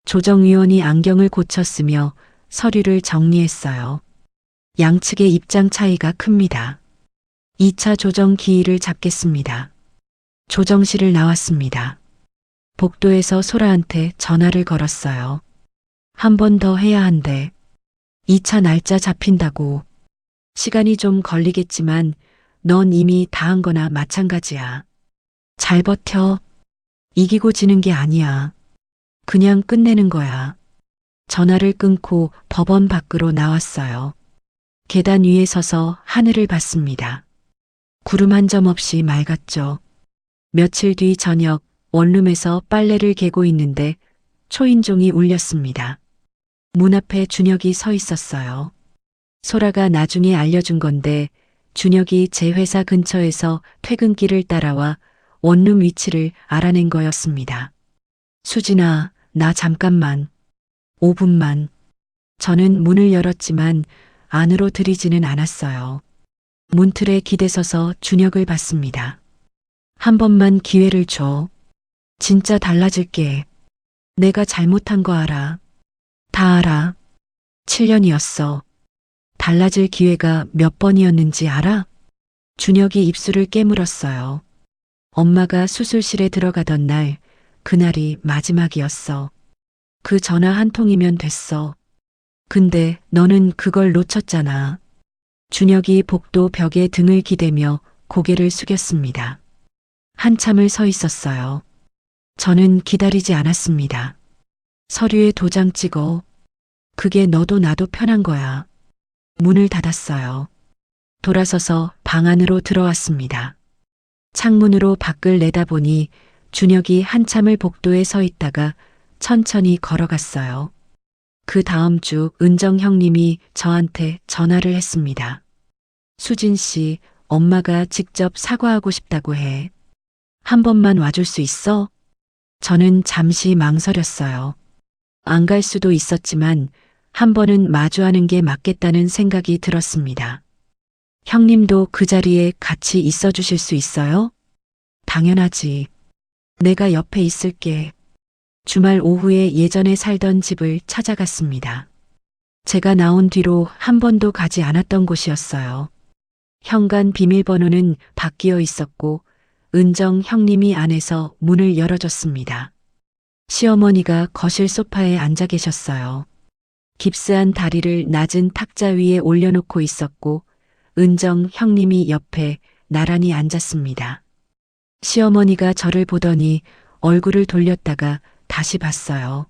조정위원이 안경을 고쳤으며 서류를 정리했어요. 양측의 입장 차이가 큽니다. 2차 조정 기일을 잡겠습니다. 조정실을 나왔습니다. 복도에서 소라한테 전화를 걸었어요. 한 번 더 해야 한대. 2차 날짜 잡힌다고. 시간이 좀 걸리겠지만 넌 이미 다 한 거나 마찬가지야. 잘 버텨. 이기고 지는 게 아니야. 그냥 끝내는 거야. 전화를 끊고 법원 밖으로 나왔어요. 계단 위에 서서 하늘을 봤습니다. 구름 한 점 없이 맑았죠. 며칠 뒤 저녁 원룸에서 빨래를 개고 있는데 초인종이 울렸습니다. 문 앞에 준혁이 서 있었어요. 소라가 나중에 알려준 건데 준혁이 제 회사 근처에서 퇴근길을 따라와 원룸 위치를 알아낸 거였습니다. 수진아, 나 잠깐만. 5분만. 저는 문을 열었지만 안으로 들이지는 않았어요. 문틀에 기대서서 준혁을 봤습니다. 한 번만 기회를 줘. 진짜 달라질게. 내가 잘못한 거 알아. 다 알아. 7년이었어. 달라질 기회가 몇 번이었는지 알아? 준혁이 입술을 깨물었어요. 엄마가 수술실에 들어가던 날, 그날이 마지막이었어. 그 전화 한 통이면 됐어. 근데 너는 그걸 놓쳤잖아. 준혁이 복도 벽에 등을 기대며 고개를 숙였습니다. 한참을 서 있었어요. 저는 기다리지 않았습니다. 서류에 도장 찍어. 그게 너도 나도 편한 거야. 문을 닫았어요. 돌아서서 방 안으로 들어왔습니다. 창문으로 밖을 내다보니 준혁이 한참을 복도에 서 있다가 천천히 걸어갔어요. 그 다음 주 은정 형님이 저한테 전화를 했습니다. 수진 씨, 엄마가 직접 사과하고 싶다고 해. 한 번만 와줄 수 있어? 저는 잠시 망설였어요. 안 갈 수도 있었지만 한 번은 마주하는 게 맞겠다는 생각이 들었습니다. 형님도 그 자리에 같이 있어 주실 수 있어요? 당연하지. 내가 옆에 있을게. 주말 오후에 예전에 살던 집을 찾아갔습니다. 제가 나온 뒤로 한 번도 가지 않았던 곳이었어요. 현관 비밀번호는 바뀌어 있었고 은정 형님이 안에서 문을 열어줬습니다. 시어머니가 거실 소파에 앉아 계셨어요. 깁스한 다리를 낮은 탁자 위에 올려놓고 있었고 은정 형님이 옆에 나란히 앉았습니다. 시어머니가 저를 보더니 얼굴을 돌렸다가 다시 봤어요.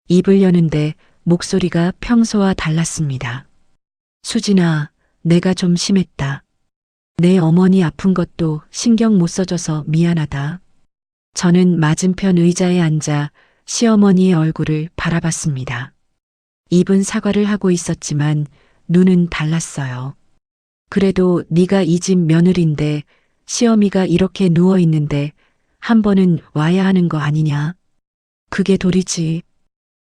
입을 여는데 목소리가 평소와 달랐습니다. 수진아, 내가 좀 심했다. 내 어머니 아픈 것도 신경 못 써줘서 미안하다. 저는 맞은편 의자에 앉아 시어머니의 얼굴을 바라봤습니다. 입은 사과를 하고 있었지만 눈은 달랐어요. 그래도 네가 이 집 며느리인데 시어미가 이렇게 누워 있는데 한 번은 와야 하는 거 아니냐? 그게 도리지.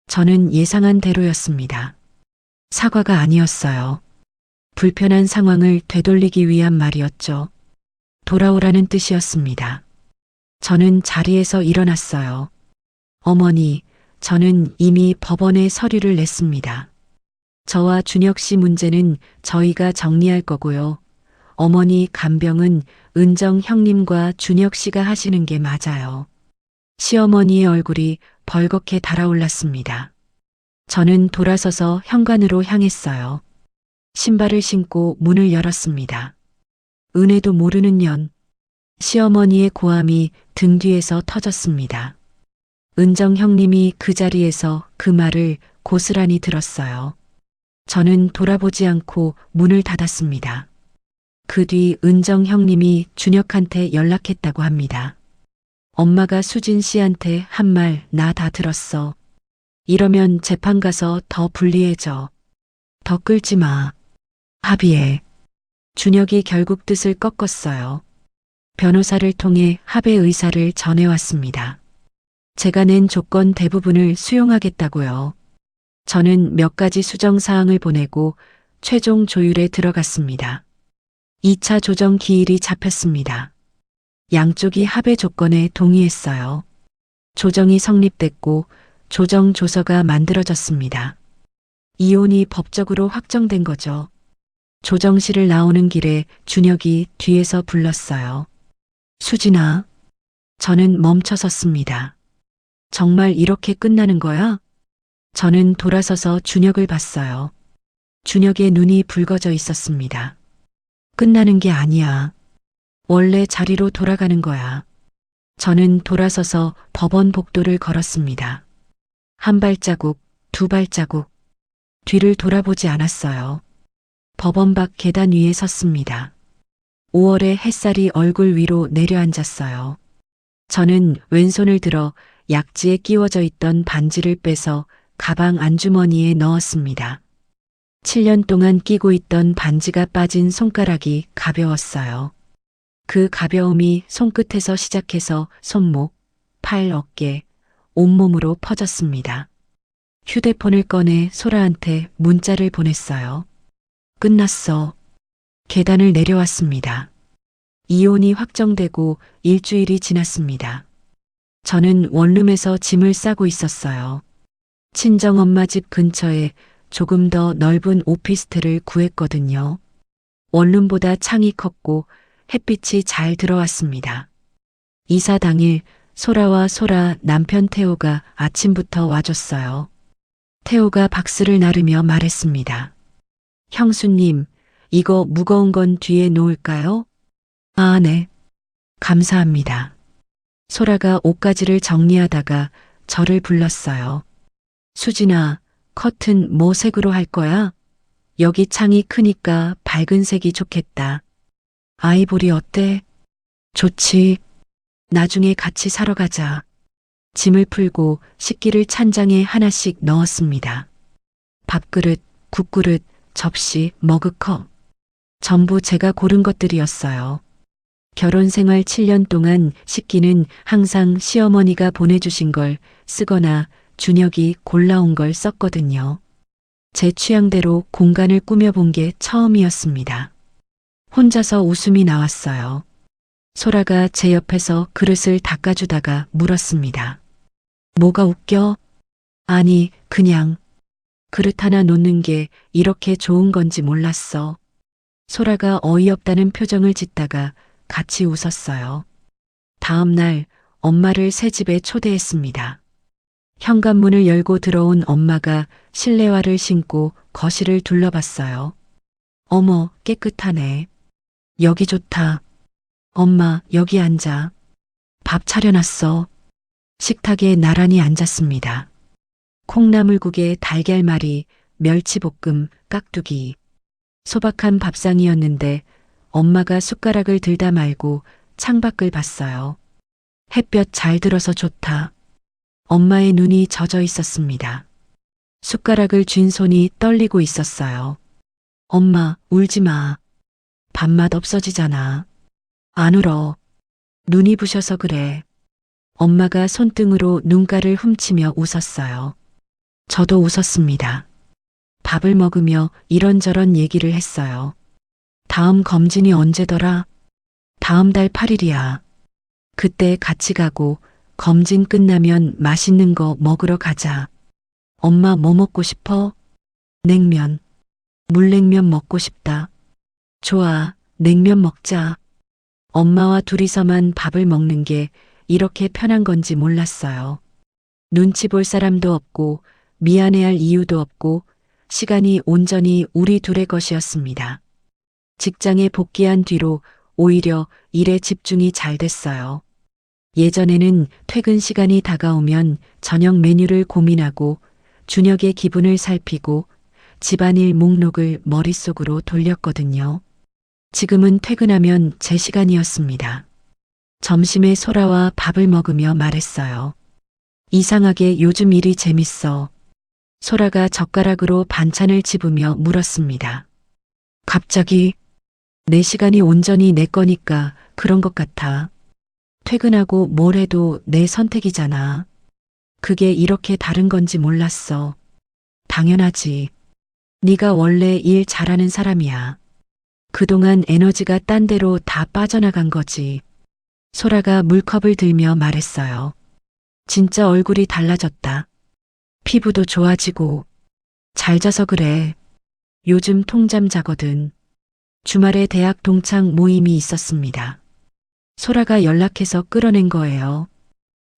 저는 예상한 대로였습니다. 사과가 아니었어요. 불편한 상황을 되돌리기 위한 말이었죠. 돌아오라는 뜻이었습니다. 저는 자리에서 일어났어요. 어머니, 저는 이미 법원에 서류를 냈습니다. 저와 준혁 씨 문제는 저희가 정리할 거고요. 어머니 간병은 은정 형님과 준혁 씨가 하시는 게 맞아요. 시어머니의 얼굴이 벌겋게 달아올랐습니다. 저는 돌아서서 현관으로 향했어요. 신발을 신고 문을 열었습니다. 은혜도 모르는 년. 시어머니의 고함이 등 뒤에서 터졌습니다. 은정 형님이 그 자리에서 그 말을 고스란히 들었어요. 저는 돌아보지 않고 문을 닫았습니다. 그 뒤 은정 형님이 준혁한테 연락했다고 합니다. 엄마가 수진 씨한테 한 말 나 다 들었어. 이러면 재판 가서 더 불리해져. 더 끌지 마. 합의해. 준혁이 결국 뜻을 꺾었어요. 변호사를 통해 합의 의사를 전해왔습니다. 제가 낸 조건 대부분을 수용하겠다고요. 저는 몇 가지 수정사항을 보내고 최종 조율에 들어갔습니다. 2차 조정 기일이 잡혔습니다. 양쪽이 합의 조건에 동의했어요. 조정이 성립됐고 조정 조서가 만들어졌습니다. 이혼이 법적으로 확정된 거죠. 조정실을 나오는 길에 준혁이 뒤에서 불렀어요. 수진아. 저는 멈춰섰습니다. 정말 이렇게 끝나는 거야? 저는 돌아서서 준혁을 봤어요. 준혁의 눈이 붉어져 있었습니다. 끝나는 게 아니야. 원래 자리로 돌아가는 거야. 저는 돌아서서 법원 복도를 걸었습니다. 한 발자국, 두 발자국. 뒤를 돌아보지 않았어요. 법원 밖 계단 위에 섰습니다. 5월의 햇살이 얼굴 위로 내려앉았어요. 저는 왼손을 들어 약지에 끼워져 있던 반지를 빼서 가방 안주머니에 넣었습니다. 7년 동안 끼고 있던 반지가 빠진 손가락이 가벼웠어요. 그 가벼움이 손끝에서 시작해서 손목, 팔, 어깨, 온몸으로 퍼졌습니다. 휴대폰을 꺼내 소라한테 문자를 보냈어요. 끝났어. 계단을 내려왔습니다. 이혼이 확정되고 일주일이 지났습니다. 저는 원룸에서 짐을 싸고 있었어요. 친정엄마 집 근처에 조금 더 넓은 오피스텔을 구했거든요. 원룸보다 창이 컸고 햇빛이 잘 들어왔습니다. 이사 당일 소라와 소라 남편 태호가 아침부터 와줬어요. 태호가 박스를 나르며 말했습니다. 형수님, 이거 무거운 건 뒤에 놓을까요? 아, 네. 감사합니다. 소라가 옷가지를 정리하다가 저를 불렀어요. 수진아, 커튼 뭐 색으로 할 거야? 여기 창이 크니까 밝은 색이 좋겠다. 아이보리 어때? 좋지. 나중에 같이 사러 가자. 짐을 풀고 식기를 찬장에 하나씩 넣었습니다. 밥그릇, 국그릇, 접시, 머그컵. 전부 제가 고른 것들이었어요. 결혼 생활 7년 동안 식기는 항상 시어머니가 보내주신 걸 쓰거나 준혁이 골라온 걸 썼거든요. 제 취향대로 공간을 꾸며본 게 처음이었습니다. 혼자서 웃음이 나왔어요. 소라가 제 옆에서 그릇을 닦아주다가 물었습니다. 뭐가 웃겨? 아니, 그냥 그릇 하나 놓는 게 이렇게 좋은 건지 몰랐어. 소라가 어이없다는 표정을 짓다가 같이 웃었어요. 다음 날 엄마를 새 집에 초대했습니다. 현관문을 열고 들어온 엄마가 실내화를 신고 거실을 둘러봤어요. 어머, 깨끗하네. 여기 좋다. 엄마, 여기 앉아. 밥 차려놨어. 식탁에 나란히 앉았습니다. 콩나물국에 달걀말이, 멸치볶음, 깍두기. 소박한 밥상이었는데 엄마가 숟가락을 들다 말고 창밖을 봤어요. 햇볕 잘 들어서 좋다. 엄마의 눈이 젖어 있었습니다. 숟가락을 쥔 손이 떨리고 있었어요. 엄마, 울지 마. 밥맛 없어지잖아. 안 울어. 눈이 부셔서 그래. 엄마가 손등으로 눈가를 훔치며 웃었어요. 저도 웃었습니다. 밥을 먹으며 이런저런 얘기를 했어요. 다음 검진이 언제더라? 다음 달 8일이야. 그때 같이 가고 검진 끝나면 맛있는 거 먹으러 가자. 엄마 뭐 먹고 싶어? 냉면. 물냉면 먹고 싶다. 좋아, 냉면 먹자. 엄마와 둘이서만 밥을 먹는 게 이렇게 편한 건지 몰랐어요. 눈치 볼 사람도 없고 미안해할 이유도 없고 시간이 온전히 우리 둘의 것이었습니다. 직장에 복귀한 뒤로 오히려 일에 집중이 잘 됐어요. 예전에는 퇴근 시간이 다가오면 저녁 메뉴를 고민하고 준혁의 기분을 살피고 집안일 목록을 머릿속으로 돌렸거든요. 지금은 퇴근하면 제 시간이었습니다. 점심에 소라와 밥을 먹으며 말했어요. 이상하게 요즘 일이 재밌어. 소라가 젓가락으로 반찬을 집으며 물었습니다. 갑자기 내 시간이 온전히 내 거니까 그런 것 같아. 퇴근하고 뭘 해도 내 선택이잖아. 그게 이렇게 다른 건지 몰랐어. 당연하지. 네가 원래 일 잘하는 사람이야. 그동안 에너지가 딴 데로 다 빠져나간 거지. 소라가 물컵을 들며 말했어요. 진짜 얼굴이 달라졌다. 피부도 좋아지고. 잘 자서 그래. 요즘 통잠 자거든. 주말에 대학 동창 모임이 있었습니다. 소라가 연락해서 끌어낸 거예요.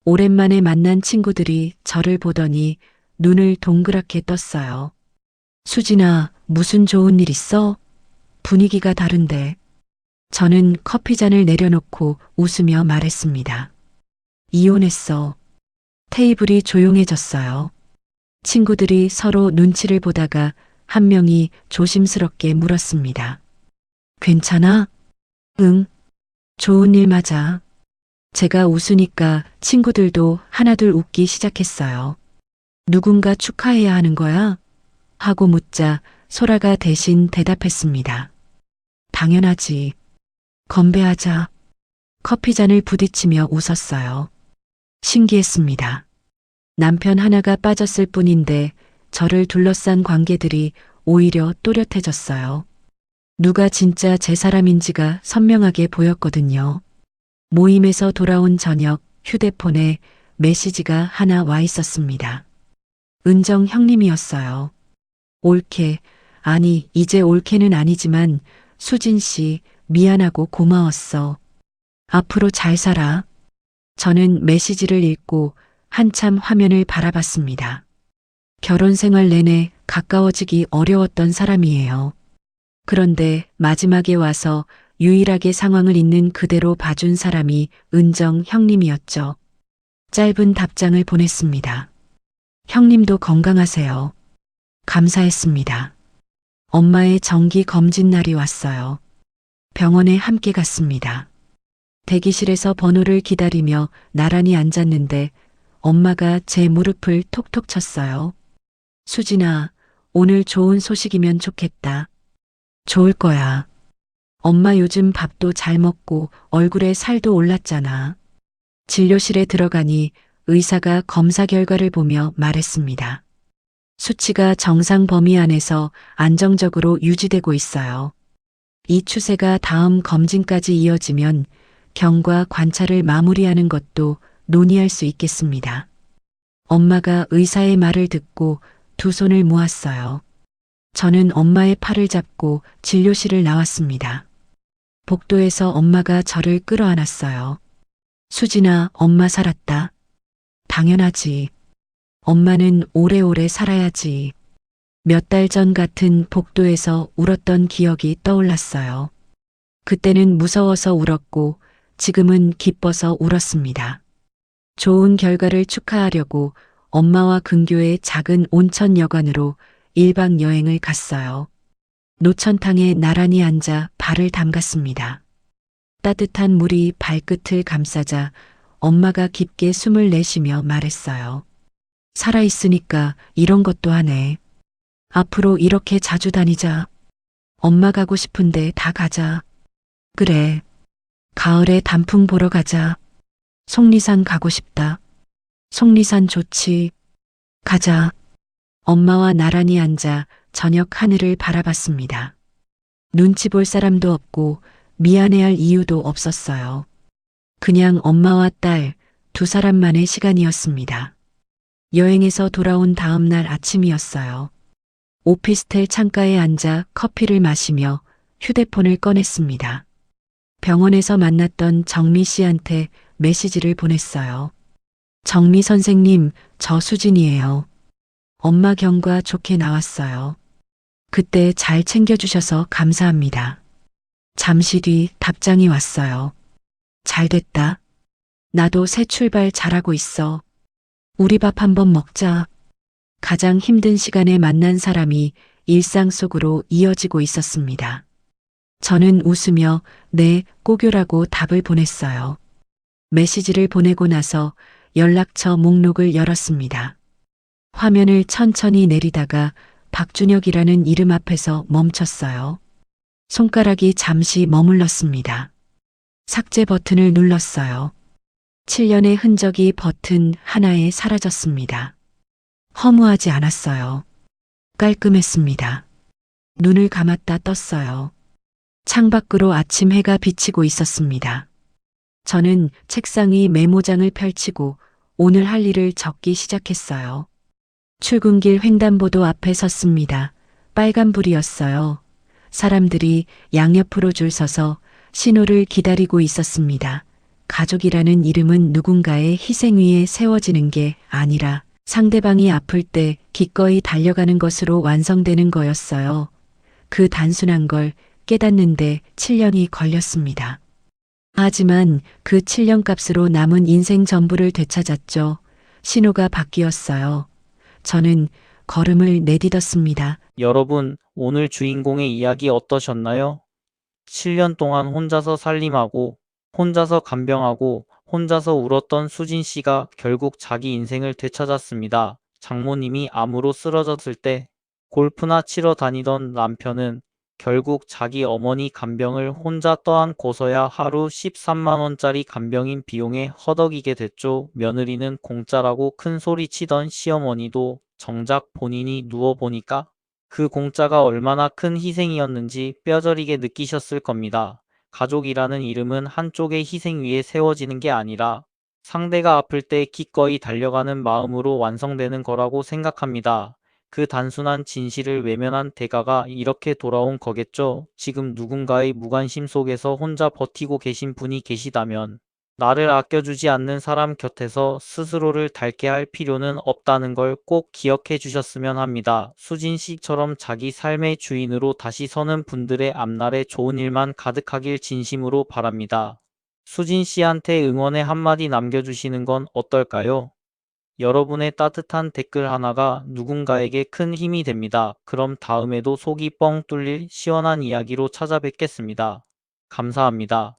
오랜만에 만난 친구들이 저를 보더니 눈을 동그랗게 떴어요. 수진아, 무슨 좋은 일 있어? 분위기가 다른데. 저는 커피잔을 내려놓고 웃으며 말했습니다. 이혼했어. 테이블이 조용해졌어요. 친구들이 서로 눈치를 보다가 한 명이 조심스럽게 물었습니다. 괜찮아? 응. 좋은 일 맞아. 제가 웃으니까 친구들도 하나둘 웃기 시작했어요. 누군가 축하해야 하는 거야? 하고 묻자 소라가 대신 대답했습니다. 당연하지. 건배하자. 커피잔을 부딪히며 웃었어요. 신기했습니다. 남편 하나가 빠졌을 뿐인데 저를 둘러싼 관계들이 오히려 또렷해졌어요. 누가 진짜 제 사람인지가 선명하게 보였거든요. 모임에서 돌아온 저녁 휴대폰에 메시지가 하나 와 있었습니다. 은정 형님이었어요. 올케, 아니 이제 올케는 아니지만 수진 씨 미안하고 고마웠어. 앞으로 잘 살아. 저는 메시지를 읽고 한참 화면을 바라봤습니다. 결혼 생활 내내 가까워지기 어려웠던 사람이에요. 그런데 마지막에 와서 유일하게 상황을 있는 그대로 봐준 사람이 은정 형님이었죠. 짧은 답장을 보냈습니다. 형님도 건강하세요. 감사했습니다. 엄마의 정기 검진 날이 왔어요. 병원에 함께 갔습니다. 대기실에서 번호를 기다리며 나란히 앉았는데 엄마가 제 무릎을 톡톡 쳤어요. 수진아, 오늘 좋은 소식이면 좋겠다. 좋을 거야. 엄마 요즘 밥도 잘 먹고 얼굴에 살도 올랐잖아. 진료실에 들어가니 의사가 검사 결과를 보며 말했습니다. 수치가 정상 범위 안에서 안정적으로 유지되고 있어요. 이 추세가 다음 검진까지 이어지면 경과 관찰을 마무리하는 것도 논의할 수 있겠습니다. 엄마가 의사의 말을 듣고 두 손을 모았어요. 저는 엄마의 팔을 잡고 진료실을 나왔습니다. 복도에서 엄마가 저를 끌어안았어요. 수진아, 엄마 살았다. 당연하지. 엄마는 오래오래 살아야지. 몇 달 전 같은 복도에서 울었던 기억이 떠올랐어요. 그때는 무서워서 울었고 지금은 기뻐서 울었습니다. 좋은 결과를 축하하려고 엄마와 근교의 작은 온천 여관으로 1박 여행을 갔어요. 노천탕에 나란히 앉아 발을 담갔습니다. 따뜻한 물이 발끝을 감싸자 엄마가 깊게 숨을 내쉬며 말했어요. 살아있으니까 이런 것도 하네. 앞으로 이렇게 자주 다니자. 엄마 가고 싶은데 다 가자. 그래. 가을에 단풍 보러 가자. 속리산 가고 싶다. 속리산 좋지. 가자. 엄마와 나란히 앉아 저녁 하늘을 바라봤습니다. 눈치 볼 사람도 없고 미안해할 이유도 없었어요. 그냥 엄마와 딸 두 사람만의 시간이었습니다. 여행에서 돌아온 다음 날 아침이었어요. 오피스텔 창가에 앉아 커피를 마시며 휴대폰을 꺼냈습니다. 병원에서 만났던 정미 씨한테 메시지를 보냈어요. 정미 선생님, 저 수진이에요. 엄마 경과 좋게 나왔어요. 그때 잘 챙겨주셔서 감사합니다. 잠시 뒤 답장이 왔어요. 잘 됐다. 나도 새 출발 잘하고 있어. 우리 밥 한번 먹자. 가장 힘든 시간에 만난 사람이 일상 속으로 이어지고 있었습니다. 저는 웃으며 네, 꼬교라고 답을 보냈어요. 메시지를 보내고 나서 연락처 목록을 열었습니다. 화면을 천천히 내리다가 박준혁이라는 이름 앞에서 멈췄어요. 손가락이 잠시 머물렀습니다. 삭제 버튼을 눌렀어요. 7년의 흔적이 버튼 하나에 사라졌습니다. 허무하지 않았어요. 깔끔했습니다. 눈을 감았다 떴어요. 창밖으로 아침 해가 비치고 있었습니다. 저는 책상 위 메모장을 펼치고 오늘 할 일을 적기 시작했어요. 출근길 횡단보도 앞에 섰습니다. 빨간불이었어요. 사람들이 양옆으로 줄 서서 신호를 기다리고 있었습니다. 가족이라는 이름은 누군가의 희생 위에 세워지는 게 아니라 상대방이 아플 때 기꺼이 달려가는 것으로 완성되는 거였어요. 그 단순한 걸 깨닫는데 7년이 걸렸습니다. 하지만 그 7년 값으로 남은 인생 전부를 되찾았죠. 신호가 바뀌었어요. 저는 걸음을 내딛었습니다. 여러분, 오늘 주인공의 이야기 어떠셨나요? 7년 동안 혼자서 살림하고, 혼자서 간병하고, 혼자서 울었던 수진 씨가 결국 자기 인생을 되찾았습니다. 장모님이 암으로 쓰러졌을 때 골프나 치러 다니던 남편은 결국 자기 어머니 간병을 혼자 떠안고서야 하루 13만 원짜리 간병인 비용에 허덕이게 됐죠. 며느리는 공짜라고 큰 소리 치던 시어머니도 정작 본인이 누워보니까 그 공짜가 얼마나 큰 희생이었는지 뼈저리게 느끼셨을 겁니다. 가족이라는 이름은 한쪽의 희생 위에 세워지는 게 아니라 상대가 아플 때 기꺼이 달려가는 마음으로 완성되는 거라고 생각합니다. 그 단순한 진실을 외면한 대가가 이렇게 돌아온 거겠죠. 지금 누군가의 무관심 속에서 혼자 버티고 계신 분이 계시다면 나를 아껴주지 않는 사람 곁에서 스스로를 닳게 할 필요는 없다는 걸 꼭 기억해 주셨으면 합니다. 수진 씨처럼 자기 삶의 주인으로 다시 서는 분들의 앞날에 좋은 일만 가득하길 진심으로 바랍니다. 수진 씨한테 응원의 한마디 남겨주시는 건 어떨까요? 여러분의 따뜻한 댓글 하나가 누군가에게 큰 힘이 됩니다. 그럼 다음에도 속이 뻥 뚫릴 시원한 이야기로 찾아뵙겠습니다. 감사합니다.